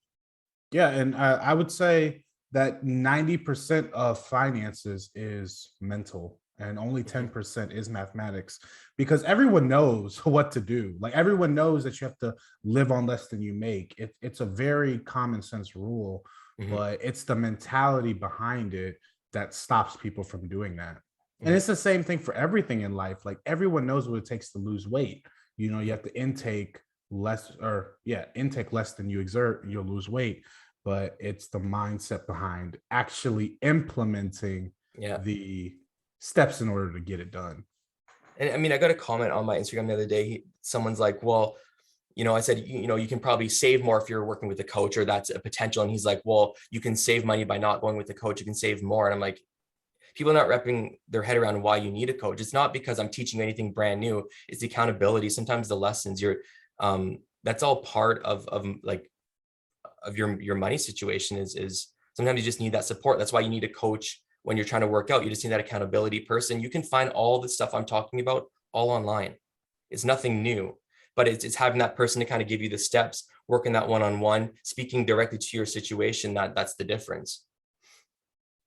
Yeah, and I would say that 90% of finances is mental and only
Mhm.
10% is mathematics because everyone knows what to do. Like everyone knows that you have to live on less than you make. It's a very common sense rule,
Mhm.
but it's the mentality behind it that stops people from doing that. And
Mhm.
it's the same thing for everything in life. Like everyone knows what it takes to lose weight. You
Mhm.
have to intake less than you exert, you'll lose weight, but it's the mindset behind actually implementing
Yeah.
the steps in order to get it done.
And I mean, I got a comment on my Instagram the other day. Someone's like, well, I said, you can probably save more if you're working with a coach, or that's a potential. And he's like, well, you can save money by not going with the coach. You can save more. And I'm like, people are not wrapping their head around why you need a coach. It's not because I'm teaching you anything brand new. It's the accountability. Sometimes the lessons that's all part of your money situation is sometimes you just need that support. That's why you need a coach when you're trying to work out. You just need that accountability person. You can find all the stuff I'm talking about all online. It's nothing new, but it's having that person to kind of give you the steps, working that one-on-one, speaking directly to your situation. That's the difference.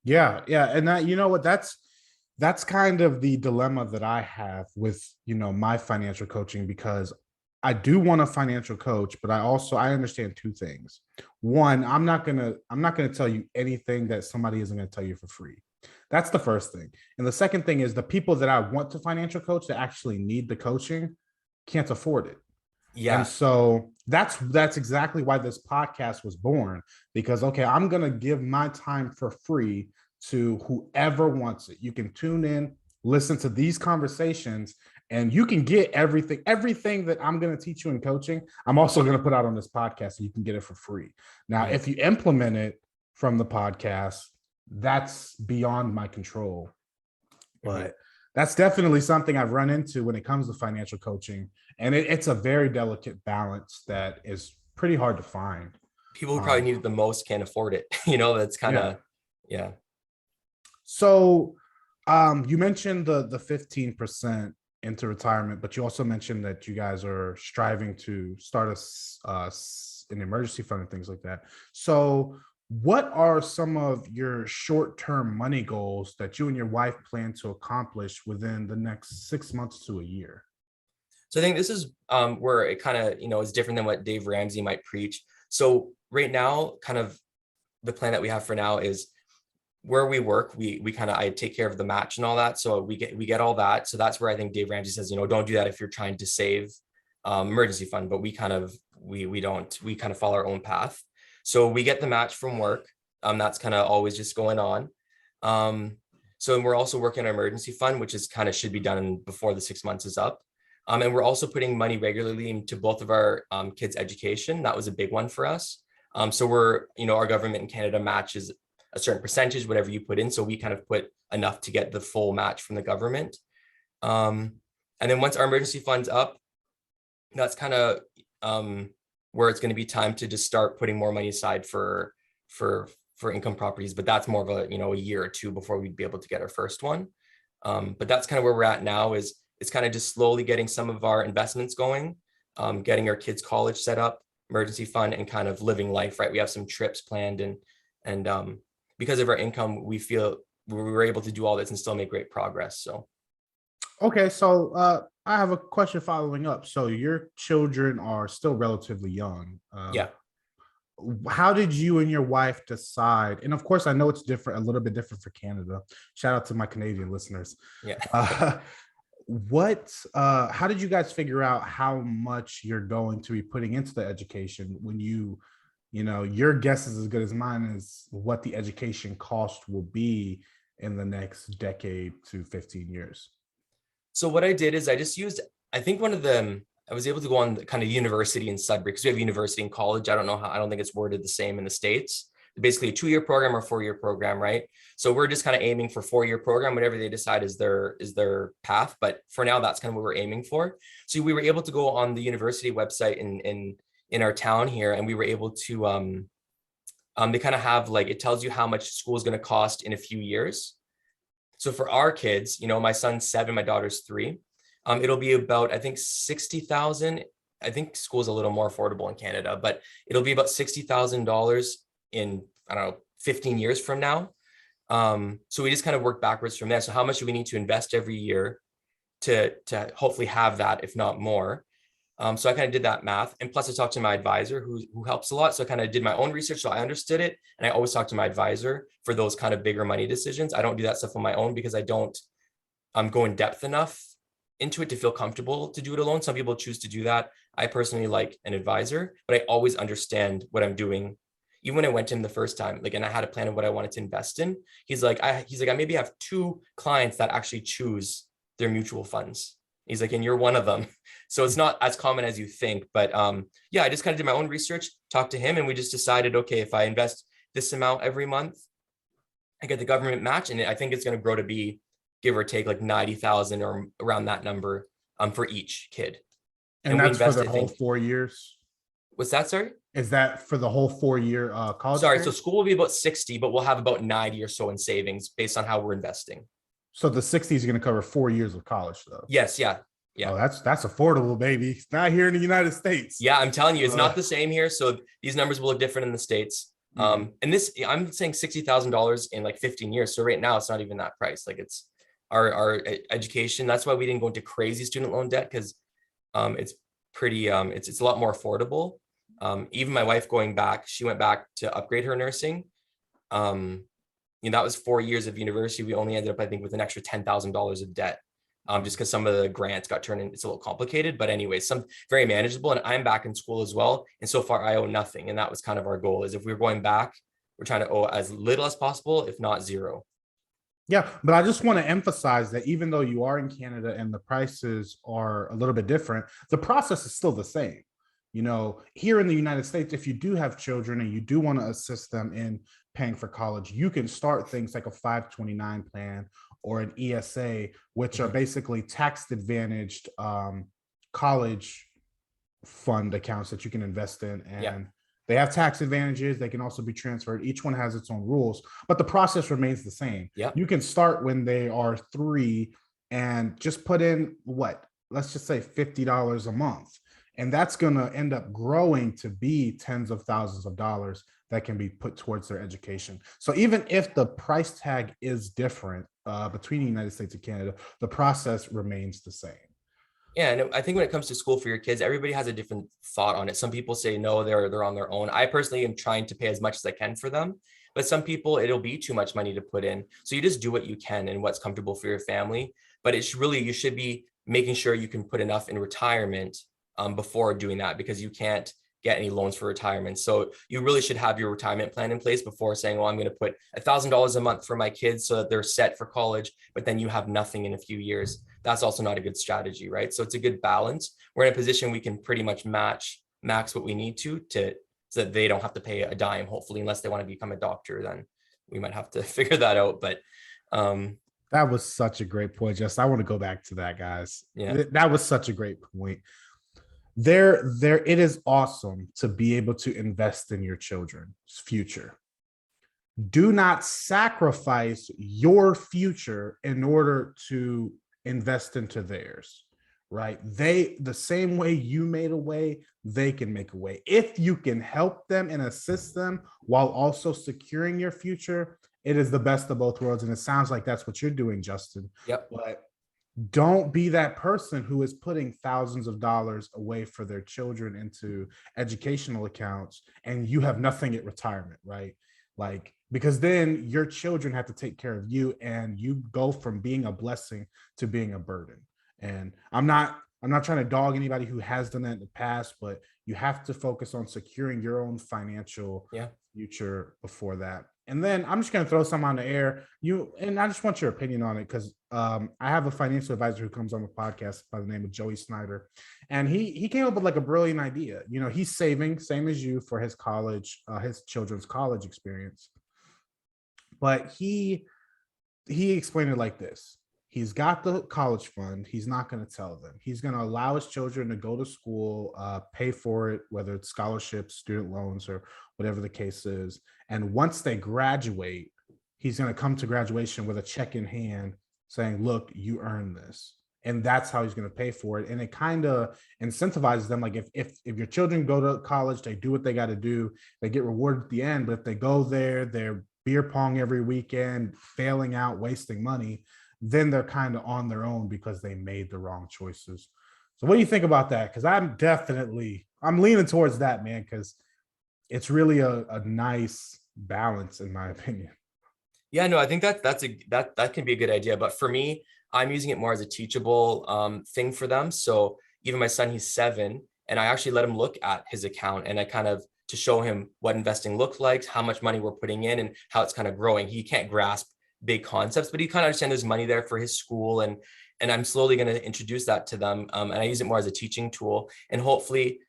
Yeah, yeah, and that, you know what, that's kind of the dilemma that I have with, my financial coaching, because I do want a financial coach, but I understand two things. One, I'm not gonna tell you anything that somebody isn't gonna tell you for free. That's the first thing. And the second thing is the people that I want to financial coach that actually need the coaching can't afford it. And
Yeah.
so that's exactly why this podcast was born, because okay, I'm going to give my time for free to whoever wants it. You can tune in, listen to these conversations, and you can get everything that I'm going to teach you in coaching. I'm also going to put out on this podcast, so you can get it for free. Now,
Mhm.
if you implement it from the podcast, that's beyond my control.
Mhm.
But that's definitely something I've run into when it comes to financial coaching. And it's a very delicate balance that is pretty hard to find.
People who probably
Um,
need it the most can't afford it. That's kind
yeah.
of, yeah.
So you mentioned the 15% into retirement, but you also mentioned that you guys are striving to start an emergency fund and things like that. So what are some of your short-term money goals that you and your wife plan to accomplish within the next 6 months to a year?
So I think this is where it kind of, is different than what Dave Ramsey might preach. So right now, kind of the plan that we have for now is where we work, we kind of, I take care of the match and all that. So we get all that. So that's where I think Dave Ramsey says, don't do that if you're trying to save emergency fund, but we kind of, we don't, we kind of follow our own path. So we get the match from work. That's kind of always just going on. So we're also working on emergency fund, which is kind of should be done before the 6 months is up. And we're also putting money regularly into both of our kids' education. That was a big one for us. So our government in Canada matches a certain percentage, whatever you put in. So we kind of put enough to get the full match from the government. And then once our emergency fund's up, that's kind of where it's going to be time to just start putting more money aside for income properties. But that's more of a year or two before we'd be able to get our first one. But that's kind of where we're at now. Is it's kind of just slowly getting some of our investments going, getting our kids' college set up, emergency fund, and kind of living life, right? We have some trips planned, and because of our income, we feel we were able to do all this and still make great progress. So,
Okay, so I have a question following up. So your children are still relatively young.
yeah.
How did you and your wife decide? And of course, I know it's different, a little bit different for Canada. Shout out to my Canadian listeners.
Yeah.
Uh, how did you guys figure out how much you're going to be putting into the education when your guess is as good as mine as what the education cost will be in the next decade to 15 years?
So what I did is I just used, I think one of them, I was able to go on the kind of university in Sudbury because we have university and college. I don't know how, I don't think it's worded the same in the States. Basically a 2-year program or 4-year program, right? So we're just kind of aiming for 4-year program, whatever they decide is their path. But for now, that's kind of what we're aiming for. So we were able to go on the university website in our town here, and we were able to they kind of have it tells you how much school is going to cost in a few years. So for our kids, my son's 7, my daughter's 3. It'll be about, I think, 60,000. I think school's a little more affordable in Canada, but it'll be about $60,000 in, I don't know, 15 years from now. So we just kind of work backwards from there. So how much do we need to invest every year to hopefully have that, if not more? So I kind of did that math. And plus I talked to my advisor who helps a lot. So I kind of did my own research. So I understood it. And I always talk to my advisor for those kind of bigger money decisions. I don't do that stuff on my own because I don't go in depth enough into it to feel comfortable to do it alone. Some people choose to do that. I personally like an advisor, but I always understand what I'm doing. Even when I went to him the first time, and I had a plan of what I wanted to invest in, he's like, I maybe have 2 clients that actually choose their mutual funds. He's like, and you're one of them. So it's not as common as you think, but yeah, I just kind of did my own research, talked to him, and we just decided, okay, if I invest this amount every month, I get the government match, and I think it's going to grow to be, give or take, like 90,000 or around that number for each kid.
And
And we
that's for
invest,
the
I
whole
think,
4 years.
what's that, sorry?
Is that for the whole 4 year college
Sorry, so
experience?
school will be about 60, but we'll have about 90 or so in savings based on how we're investing.
So the 60 is going to cover 4 years of college, though.
Yes, yeah,
Oh,
yeah.
that's affordable, baby. It's not here in the United States.
Yeah, I'm telling you, it's
Uh,
not the same here. So these numbers will look different in the States.
mhm.
And this, I'm saying $60,000 in like 15 years. So right now it's not even that price. Like it's our education. That's why we didn't go into crazy student loan debt, because it's pretty, it's a lot more affordable. Even my wife going back, she went back to upgrade her nursing. That was 4 years of university. We only ended up, I think, with an extra $10,000 of debt. Just because some of the grants got turned in, it's a little complicated, but anyway, some very manageable. And I'm back in school as well. And so far I owe nothing. And that was kind of our goal, is if we're going back, we're trying to owe as little as possible, if not zero.
Yeah, but I just want to emphasize that even though you are in Canada and the prices are a little bit different, the process is still the same. Here in the United States, if you do have children and you do want to assist them in paying for college, you can start things like a 529 plan or an ESA, which are basically tax advantaged college fund accounts that you can invest in. And
Yeah.
they have tax advantages. They can also be transferred. Each one has its own rules, but the process remains the same.
Yeah.
You can start when they are 3 and just put in let's just say $50 a month. And that's going to end up growing to be tens of thousands of dollars that can be put towards their education. So even if the price tag is different between the United States and Canada, the process remains the same.
Yeah, and I think when it comes to school for your kids, everybody has a different thought on it. Some people say no, they're on their own. I personally am trying to pay as much as I can for them, but some people, it'll be too much money to put in. So you just do what you can and what's comfortable for your family. But you should be making sure you can put enough in retirement before doing that, because you can't get any loans for retirement. So you really should have your retirement plan in place before saying, well, I'm going to put $1,000 a month for my kids so that they're set for college, but then you have nothing in a few years. That's also not a good strategy, right? So it's a good balance. We're in a position we can pretty much max what we need to so that they don't have to pay a dime, hopefully, unless they want to become a doctor. Then we might have to figure that out. But
that was such a great point, Jess. I want to go back to that, guys.
Yeah.
That was such a great point. It is awesome to be able to invest in your children's future. Do not sacrifice your future in order to invest into theirs, right? The same way you made a way, they can make a way. If you can help them and assist them while also securing your future, it is the best of both worlds. And it sounds like that's what you're doing, Justin.
Yep.
But don't be that person who is putting thousands of dollars away for their children into educational accounts and you have nothing at retirement, right? Like, because then your children have to take care of you and you go from being a blessing to being a burden. And I'm not trying to dog anybody who has done that in the past, but you have to focus on securing your own financial future before that. And then I'm just going to throw some on the air. And I just want your opinion on it, because I have a financial advisor who comes on the podcast by the name of Joey Snyder, and he came up with like a brilliant idea. He's saving, same as you, for his children's college experience, but he explained it like this. He's got the college fund. He's not going to tell them. He's going to allow his children to go to school, pay for it, whether it's scholarships, student loans, or whatever the case is. And once they graduate, he's going to come to graduation with a check in hand saying, look, you earned this. And that's how he's going to pay for it. And it kind of incentivizes them. Like if your children go to college, they do what they got to do, they get rewarded at the end. But if they go there, they're beer pong every weekend, failing out, wasting money, then they're kind of on their own because they made the wrong choices. So what do you think about that? Because I'm leaning towards that, man, because it's really a nice balance, in my opinion.
Yeah, no, I think that can be a good idea. But for me, I'm using it more as a teachable thing for them. So even my son, he's 7, and I actually let him look at his account, and I kind of, to show him what investing looks like, how much money we're putting in, and how it's kind of growing. He can't grasp big concepts, but he kind of understands there's money there for his school, and I'm slowly going to introduce that to them. And I use it more as a teaching tool, and hopefully,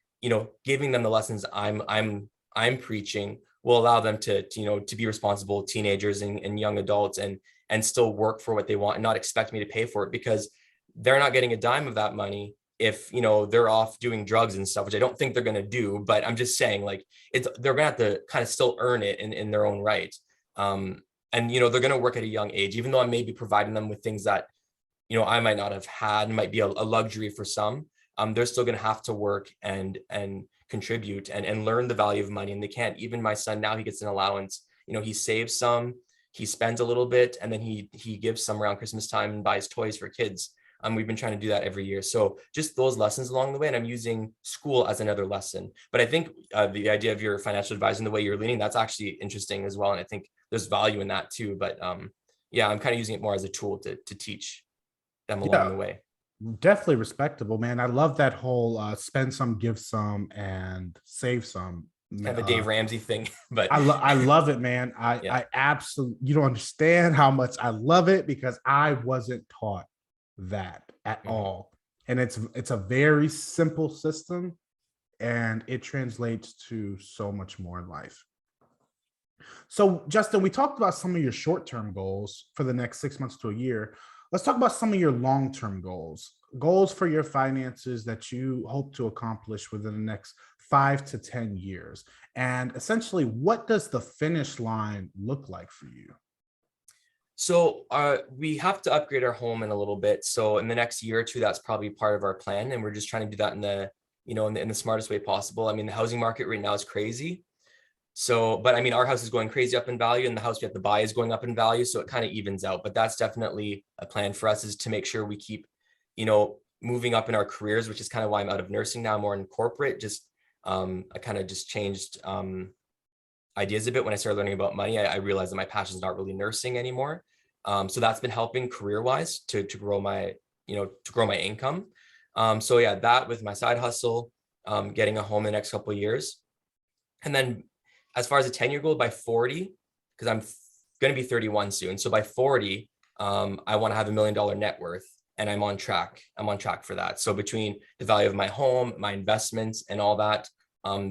giving them the lessons I'm preaching will allow them to be responsible teenagers and young adults and still work for what they want and not expect me to pay for it, because they're not getting a dime of that money if they're off doing drugs and stuff, which I don't think they're going to do. But I'm just saying, like, they're going to have to kind of still earn it in their own right. And they're going to work at a young age, even though I may be providing them with things that I might not have had, might be a luxury for some. They're still going to have to work and contribute and learn the value of money. And they can't. Even my son now, he gets an allowance. He saves some, he spends a little bit, and then he gives some around Christmas time and buys toys for kids. We've been trying to do that every year. So just those lessons along the way, and I'm using school as another lesson. But I think the idea of your financial advisor and the way you're leaning, that's actually interesting as well. And I think there's value in that too. But yeah, I'm kind of using it more as a tool to teach them along the way.
Definitely respectable, man. I love that whole spend some, give some, and save some.
Kind of a Dave Ramsey thing, but
I love it, man. I absolutely, you don't understand how much I love it, because I wasn't taught that at all. And it's a very simple system, and it translates to so much more in life. So, Justin, we talked about some of your short-term goals for the next 6 months to a year. Let's talk about some of your long-term goals for your finances that you hope to accomplish within the next 5 to 10 years. And essentially, what does the finish line look like for you?
So we have to upgrade our home in a little bit. So in the next year or two, that's probably part of our plan. And we're just trying to do that in the, in the smartest way possible. I mean, the housing market right now is crazy. So, but I mean, our house is going crazy up in value, and the house we have to buy is going up in value. So it kind of evens out. But that's definitely a plan for us, is to make sure we keep, moving up in our careers, which is kind of why I'm out of nursing now, more in corporate. Just I kind of just changed ideas a bit when I started learning about money. I realized that my passion is not really nursing anymore. So that's been helping career-wise to grow my, to grow my income. So yeah, that with my side hustle, getting a home in the next couple of years. And then as far as a 10-year goal, by 40, because I'm going to be 31 soon. So by 40, I want to have $1 million net worth, and I'm on track. I'm on track for that. So between the value of my home, my investments, and all that,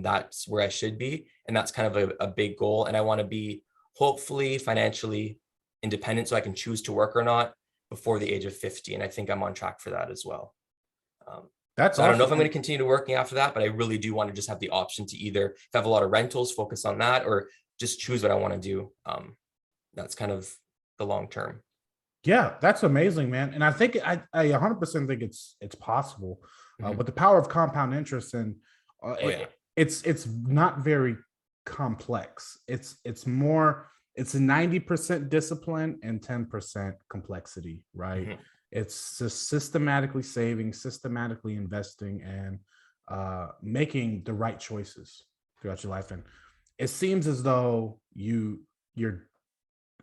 that's where I should be. And that's kind of a big goal. And I want to be hopefully financially independent, so I can choose to work or not before the age of 50. And I think I'm on track for that as well.
That's
so I don't know if I'm going to continue to working after that, but I really do want to just have the option to either, if I have a lot of rentals, focus on that, or just choose what I want to do. That's kind of the long term.
Yeah, that's amazing, man. And I think I 100% think it's possible with the power of compound interest. And it's not very complex. It's a 90% discipline and 10% complexity, right? It's just systematically saving, systematically investing, and making the right choices throughout your life. And it seems as though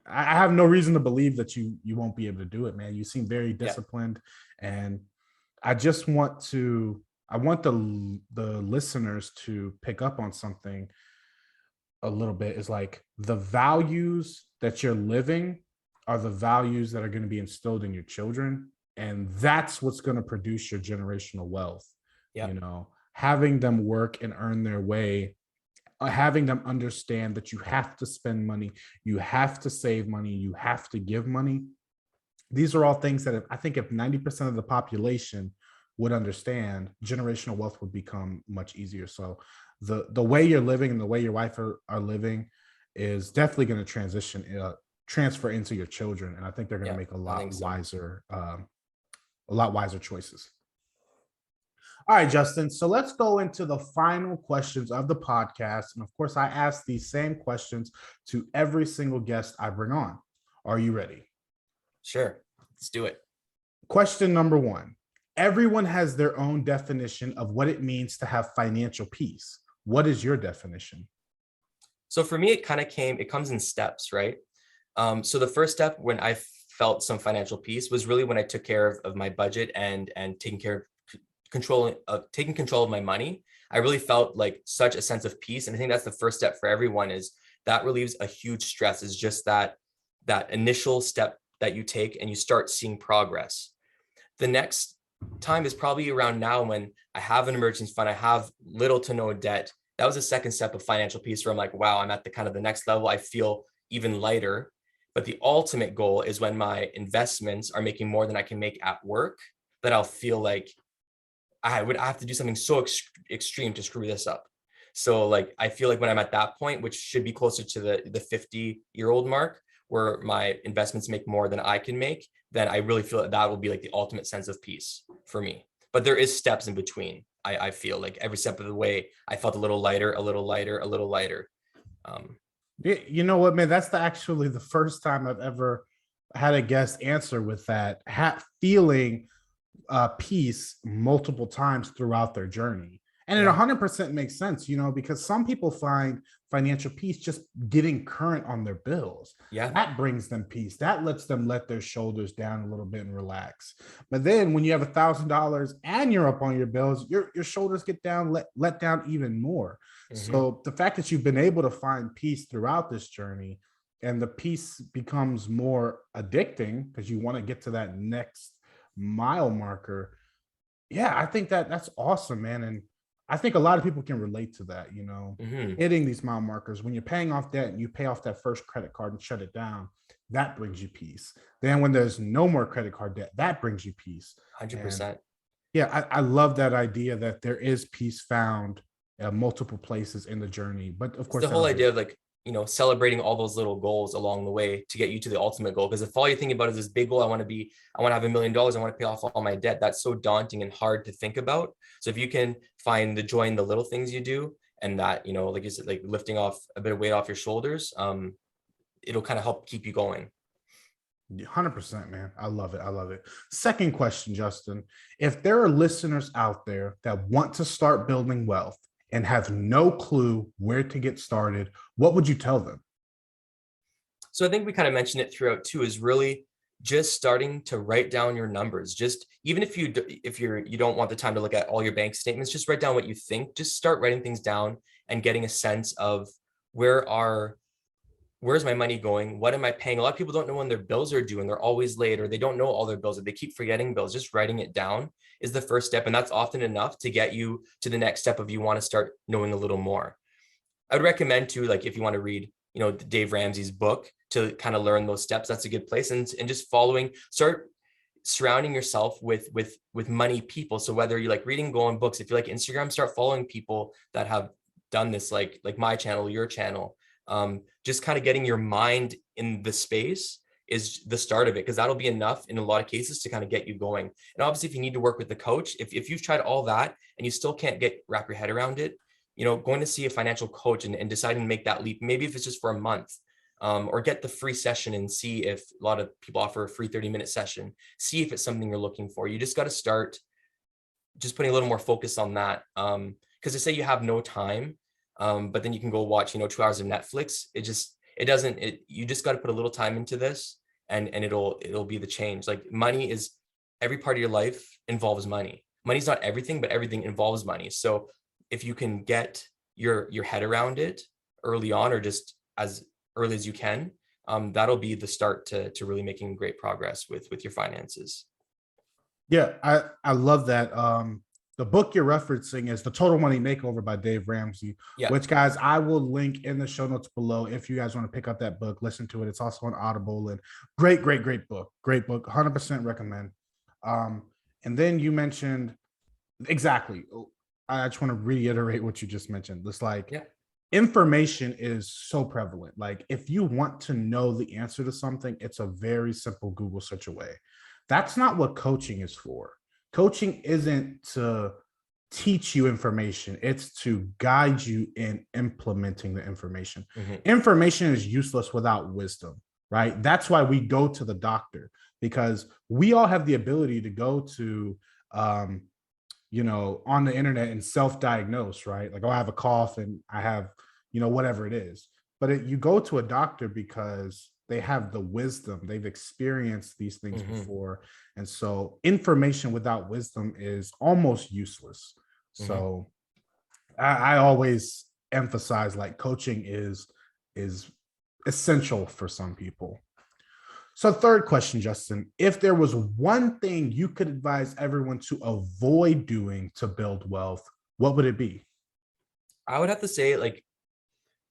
I have no reason to believe that you won't be able to do it, man. You seem very disciplined, and I want the listeners to pick up on something a little bit. Is like, the values that you're living are the values that are going to be instilled in your children, and that's what's going to produce your generational wealth. Having them work and earn their way, having them understand that you have to spend money, you have to save money, you have to give money. These are all things that I think if 90% of the population would understand, generational wealth would become much easier. So the way you're living and the way your wife are living is definitely going to transfer into your children. And I think they're going to make a lot wiser choices. All right, Justin. So let's go into the final questions of the podcast. And of course, I ask these same questions to every single guest I bring on. Are you ready?
Sure. Let's do it.
Question number 1. Everyone has their own definition of what it means to have financial peace. What is your definition?
So for me, it comes in steps, right? So the first step when I felt some financial peace was really when I took care of my budget and taking control of my money. I really felt like such a sense of peace. And I think that's the first step for everyone, is that relieves a huge stress, is just that initial step that you take and you start seeing progress. The next time is probably around now, when I have an emergency fund, I have little to no debt, that was the second step of financial peace, where I'm like, wow, I'm at the kind of the next level. I feel even lighter. But the ultimate goal is when my investments are making more than I can make at work, that I'll feel like I would have to do something so extreme to screw this up. So like, I feel like when I'm at that point, which should be closer to the 50-year-old mark, where my investments make more than I can make, then I really feel that that will be like the ultimate sense of peace for me. But there is steps in between. I feel like every step of the way, I felt a little lighter, a little lighter, a little lighter. Um,
You know what, man? That's actually the first time I've ever had a guest answer with that, feeling peace multiple times throughout their journey. And it
yeah,
100% makes sense, because some people find financial peace just getting current on their bills.
yeah,
That brings them peace. That lets them let their shoulders down a little bit and relax. But then when you have $1,000 and you're up on your bills, your shoulders get down, let down even more.
hmm,
So the fact that you've been able to find peace throughout this journey, and the peace becomes more addicting because you want to get to that next mile marker. Yeah, I think that's awesome, man. And I think a lot of people can relate to that,
hmm,
hitting these mile markers. When you're paying off debt and you pay off that first credit card and shut it down, that brings you peace. Then when there's no more credit card debt, that brings you peace. And
100%.
yeah, I love that idea that there is peace found at multiple places in the journey. But of
It's
course,
the whole
that'll be
idea of like, celebrating all those little goals along the way to get you to the ultimate goal. Because if all you're thinking about is this big goal, I want to have $1 million, I want to pay off all my debt, that's so daunting and hard to think about. So if you can find the joy in the little things you do, and that, like you said, like lifting off a bit of weight off your shoulders, it'll kind of help keep you going.
100%, man. I love it. I love it. Second question, Justin. If there are listeners out there that want to start building wealth and have no clue where to get started, what would you tell them?
So I think we kind of mentioned it throughout too, is really just starting to write down your numbers. Just even if you don't want the time to look at all your bank statements, just write down what you think. Just start writing things down and getting a sense of where are where's my money going? What am I paying? A lot of people don't know when their bills are due and they're always late, or they don't know all their bills, or they keep forgetting bills. Just writing it down is the first step. And that's often enough to get you to the next step of you want to start knowing a little more. I would recommend too, like if you want to read, Dave Ramsey's book to kind of learn those steps, that's a good place. And just start surrounding yourself with money people. So whether you like reading, go on books, if you like Instagram, start following people that have done this, like my channel, your channel. Just kind of getting your mind in the space is the start of it, because that'll be enough in a lot of cases to kind of get you going. And obviously, if you need to work with the coach, if you've tried all that and you still can't wrap your head around it, going to see a financial coach and deciding to make that leap, maybe if it's just for a month, or get the free session and see if a lot of people offer a free 30-minute session, see if it's something you're looking for. You just got to start just putting a little more focus on that. Because to say you have no time, but then you can go watch, 2 hours of Netflix. You just got to put a little time into this, and it'll be the change. Like money is every part of your life involves money. Money's not everything, but everything involves money. So if you can get your head around it early on, or just as early as you can, that'll be the start to really making great progress with your finances.
Yeah, I love that. The book you're referencing is The Total Money Makeover by Dave Ramsey,
Yeah.
which, guys, I will link in the show notes below if you guys want to pick up that book, listen to it. It's also on Audible, and great book. Great book. 100% recommend. And then you mentioned exactly. I just want to reiterate what you just mentioned. It's like
Yeah.
information is so prevalent. Like if you want to know the answer to something, it's a very simple Google search away. That's not what coaching is for. Coaching isn't to teach you information, it's to guide you in implementing the information.
Mhm.
Information is useless without wisdom, right? That's why we go to the doctor, because we all have the ability to go to on the internet and self-diagnose, right? Like, oh, I have a cough and I have, whatever it is. But you go to a doctor because they have the wisdom, they've experienced these things
Mhm.
before. And so information without wisdom is almost useless.
Mhm.
So I always emphasize like coaching is essential for some people. So, third question, Justin, if there was one thing you could advise everyone to avoid doing to build wealth, what would it be?
I would have to say, like,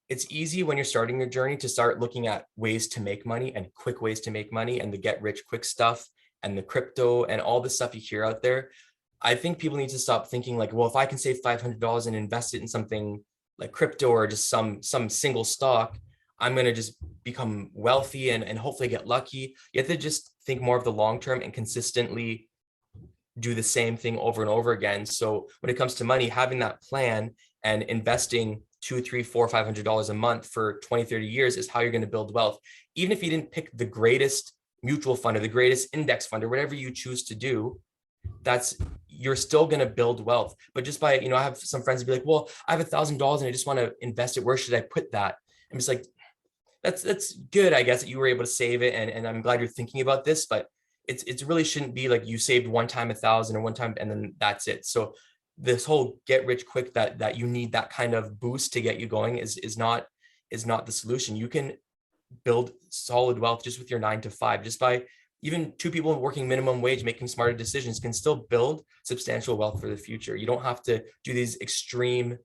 it's easy when you're starting your journey to start looking at ways to make money and quick ways to make money and the get rich quick stuff and the crypto and all the stuff you hear out there. I think people need to stop thinking like, well, if I can save $500 and invest it in something like crypto or just some single stock, I'm going to just become wealthy and hopefully get lucky. You have to just think more of the long term and consistently do the same thing over and over again. So when it comes to money, having that plan and investing two, three, four, $500 a month for 20, 30 years is how you're going to build wealth. Even if you didn't pick the greatest mutual fund or the greatest index fund or whatever you choose to do, you're still going to build wealth. But just by, I have some friends who be like, well, I have $1,000 and I just want to invest it. Where should I put that? I'm just like, that's good, I guess, that you were able to save it. And I'm glad you're thinking about this, but it's really shouldn't be like you saved one time 1,000 or one time and then that's it. So this whole get rich quick that you need that kind of boost to get you going is not the solution. You can build solid wealth just with your 9 to 5, just by even two people working minimum wage, making smarter decisions can still build substantial wealth for the future. You don't have to do these extreme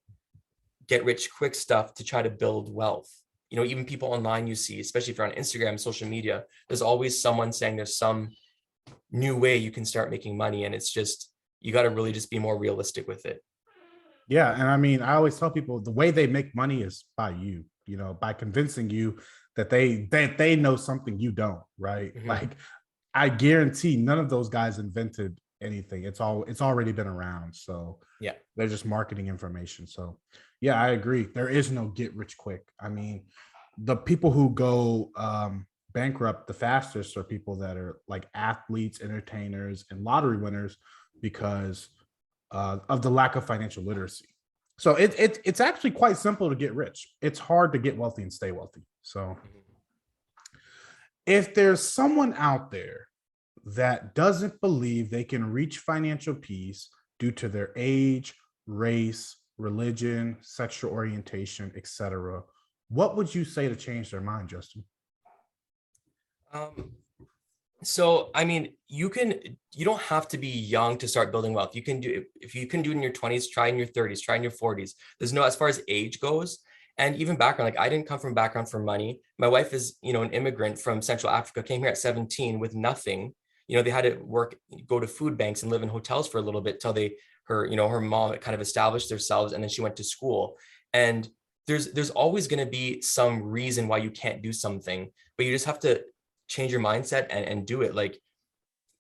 get rich quick stuff to try to build wealth. Even people online you see, especially if you're on Instagram, social media, there's always someone saying there's some new way you can start making money. And it's just, you got to really just be more realistic with it.
Yeah. And I mean, I always tell people the way they make money is by you, by convincing you that they know something you don't, right?
Mm-hmm.
Like, I guarantee none of those guys invented anything. It's already been around. So
yeah,
they're just marketing information. So yeah, I agree. There is no get rich quick. I mean, the people who go bankrupt the fastest are people that are like athletes, entertainers, and lottery winners because of the lack of financial literacy. So it's actually quite simple to get rich. It's hard to get wealthy and stay wealthy. So if there's someone out there that doesn't believe they can reach financial peace due to their age, race, religion, sexual orientation, etc., what would you say to change their mind, Justin?
So, I mean, you don't have to be young to start building wealth. You can do, if you can do it in your 20s, try in your 30s, try in your 40s. There's no, as far as age goes, and even background, like I didn't come from background for money. My wife is, an immigrant from Central Africa, came here at 17 with nothing. They had to go to food banks and live in hotels for a little bit till her mom kind of established themselves, and then she went to school. And there's always going to be some reason why you can't do something, but you just have to change your mindset and do it. Like,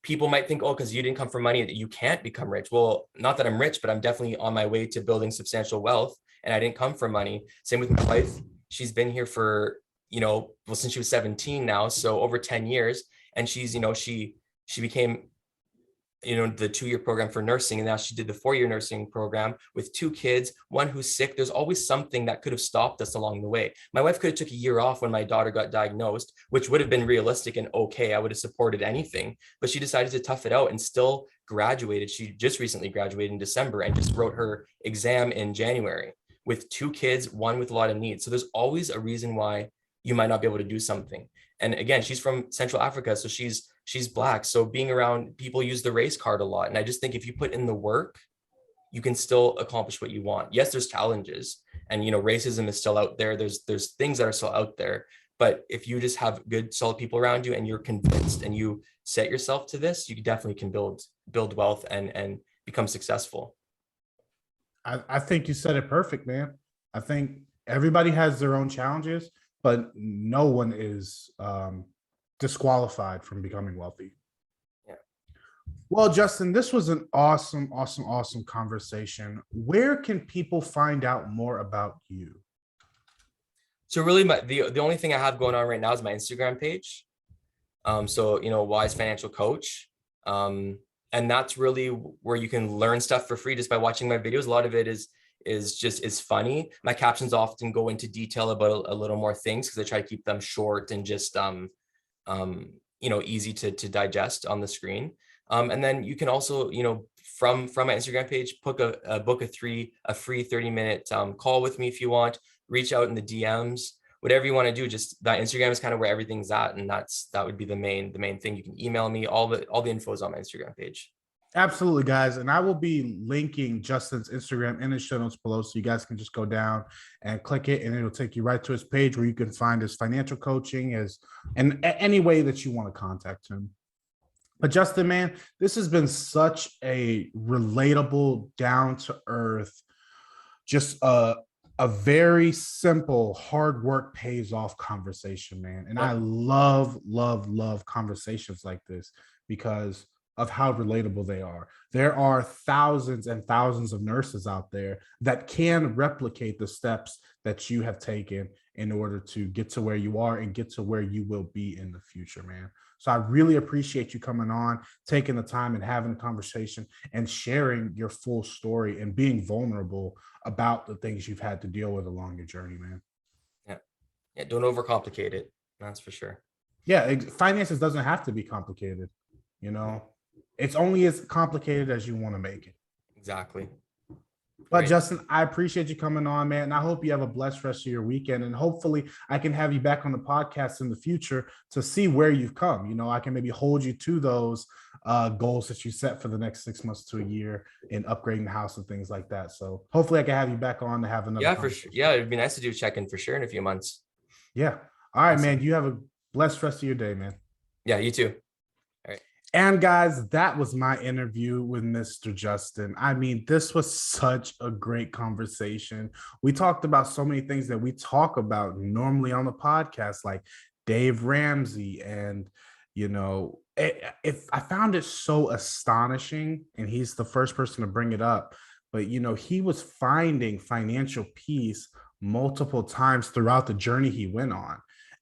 people might think, oh, because you didn't come from money, that you can't become rich. Well, not that I'm rich, but I'm definitely on my way to building substantial wealth, and I didn't come from money. Same with my wife. She's been here for, since she was 17 now, so over 10 years. And she's, she became, the 2-year program for nursing, and now she did the 4-year nursing program with 2 kids, one who's sick. There's always something that could have stopped us along the way. My wife could have took a year off when my daughter got diagnosed, which would have been realistic and okay. I would have supported anything, but she decided to tough it out and still graduated. She just recently graduated in December and just wrote her exam in January with 2 kids, one with a lot of needs. So there's always a reason why you might not be able to do something. And again, she's from Central Africa, so she's Black. So being around people use the race card a lot. And I just think if you put in the work, you can still accomplish what you want. Yes, there's challenges, and racism is still out there. There's things that are still out there. But if you just have good, solid people around you and you're convinced and you set yourself to this, you definitely can build wealth and become successful.
I think you said it perfect, man. I think everybody has their own challenges, but no one is disqualified from becoming wealthy.
Yeah.
Well, Justin, this was an awesome conversation. Where can people find out more about you?
So really, the only thing I have going on right now is my Instagram page. So Wise Financial Coach. And that's really where you can learn stuff for free just by watching my videos. A lot of it is funny. My captions often go into detail about a little more things because I try to keep them short and just easy to digest on the screen. And then you can also, from my Instagram page, book a free 30-minute call with me if you want. Reach out in the DMs, whatever you want to do. Just that Instagram is kind of where everything's at, and that would be the main thing. You can email me. All the info is on my Instagram page.
Absolutely, guys. And I will be linking Justin's Instagram in the show notes below. So you guys can just go down and click it, and it'll take you right to his page where you can find his financial coaching as and any way that you want to contact him. But Justin, man, this has been such a relatable, down to earth, just a very simple hard work pays off conversation, man. And I
Yep.
love conversations like this because of how relatable they are. There are thousands and thousands of nurses out there that can replicate the steps that you have taken in order to get to where you are and get to where you will be in the future, man. So I really appreciate you coming on, taking the time and having a conversation and sharing your full story and being vulnerable about the things you've had to deal with along your journey, man.
Yeah. Yeah. Don't overcomplicate it. That's for sure.
Yeah, finances doesn't have to be complicated. You know, it's only as complicated as you want to make it.
Exactly.
But
Right.
Justin, I appreciate you coming on, man. And I hope you have a blessed rest of your weekend. And hopefully I can have you back on the podcast in the future to see where you've come. You know, I can maybe hold you to those goals that you set for the next 6 months to a year in upgrading the house and things like that. So hopefully I can have you back on to have another
Yeah, for sure.
conversation.
Yeah, it'd be nice to do a check-in for sure in a few months.
Yeah. All right,
Awesome.
man. You have a blessed rest of your day, man.
Yeah, you too. All right.
And guys, that was my interview with Mr. Justin. I mean, this was such a great conversation. We talked about so many things that we talk about normally on the podcast, like Dave Ramsey. And, you know, if I found it so astonishing, and he's the first person to bring it up, but, you know, he was finding financial peace multiple times throughout the journey he went on.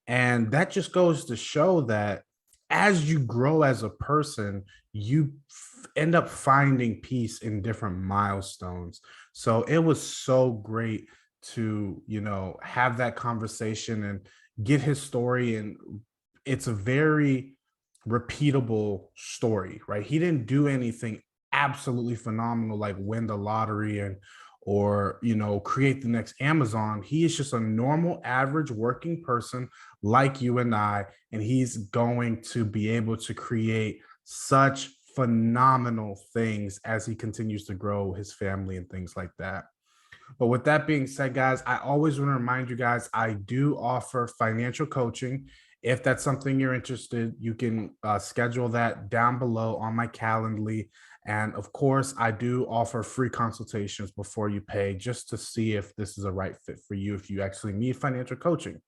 And that just goes to show that as you grow as a person, you end up finding peace in different milestones. So it was so great to, you know, have that conversation and get his story. And it's a very repeatable story, right? He didn't do anything absolutely phenomenal like win the lottery and or you know create the next Amazon. He is just a normal average working person like you and I, and he's going to be able to create such phenomenal things as he continues to grow his family and things like that. But with that being said, guys, I always want to remind you guys I do offer financial coaching. If that's something you're interested, you can schedule that down below on my Calendly. And of course, I do offer free consultations before you pay just to see if this is a right fit for you if you actually need financial coaching.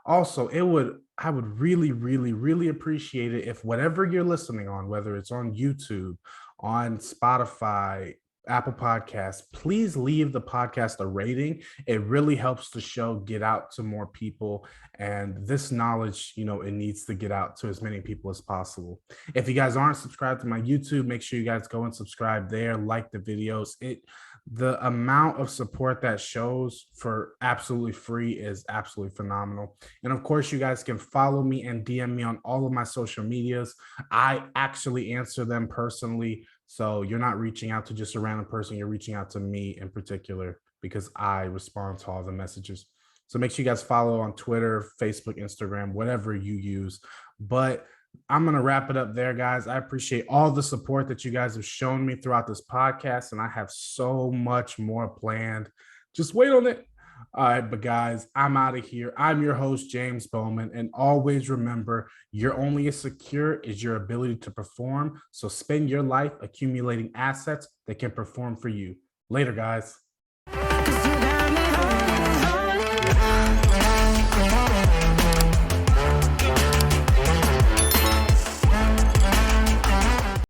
Also, I would really appreciate it if whatever you're listening on, whether it's on YouTube, on Spotify, Apple Podcasts, please leave the podcast a rating. It really helps the show get out to more people. And this knowledge, you know, it needs to get out to as many people as possible. If you guys aren't subscribed to my YouTube, make sure you guys go and subscribe there, like the videos. The amount of support that shows for absolutely free is absolutely phenomenal. And of course, you guys can follow me and DM me on all of my social medias. I actually answer them personally. So you're not reaching out to just a random person, you're reaching out to me in particular because I respond to all the messages. So make sure you guys follow on Twitter, Facebook, Instagram, whatever you use. But I'm going to wrap it up there, guys. I appreciate all the support that you guys have shown me throughout this podcast, and I have so much more planned. Just wait on it. All right, but guys, I'm out of here. I'm your host, James Bowman, and always remember, you're only as secure as your ability to perform. So spend your life accumulating assets that can perform for you. Later, guys.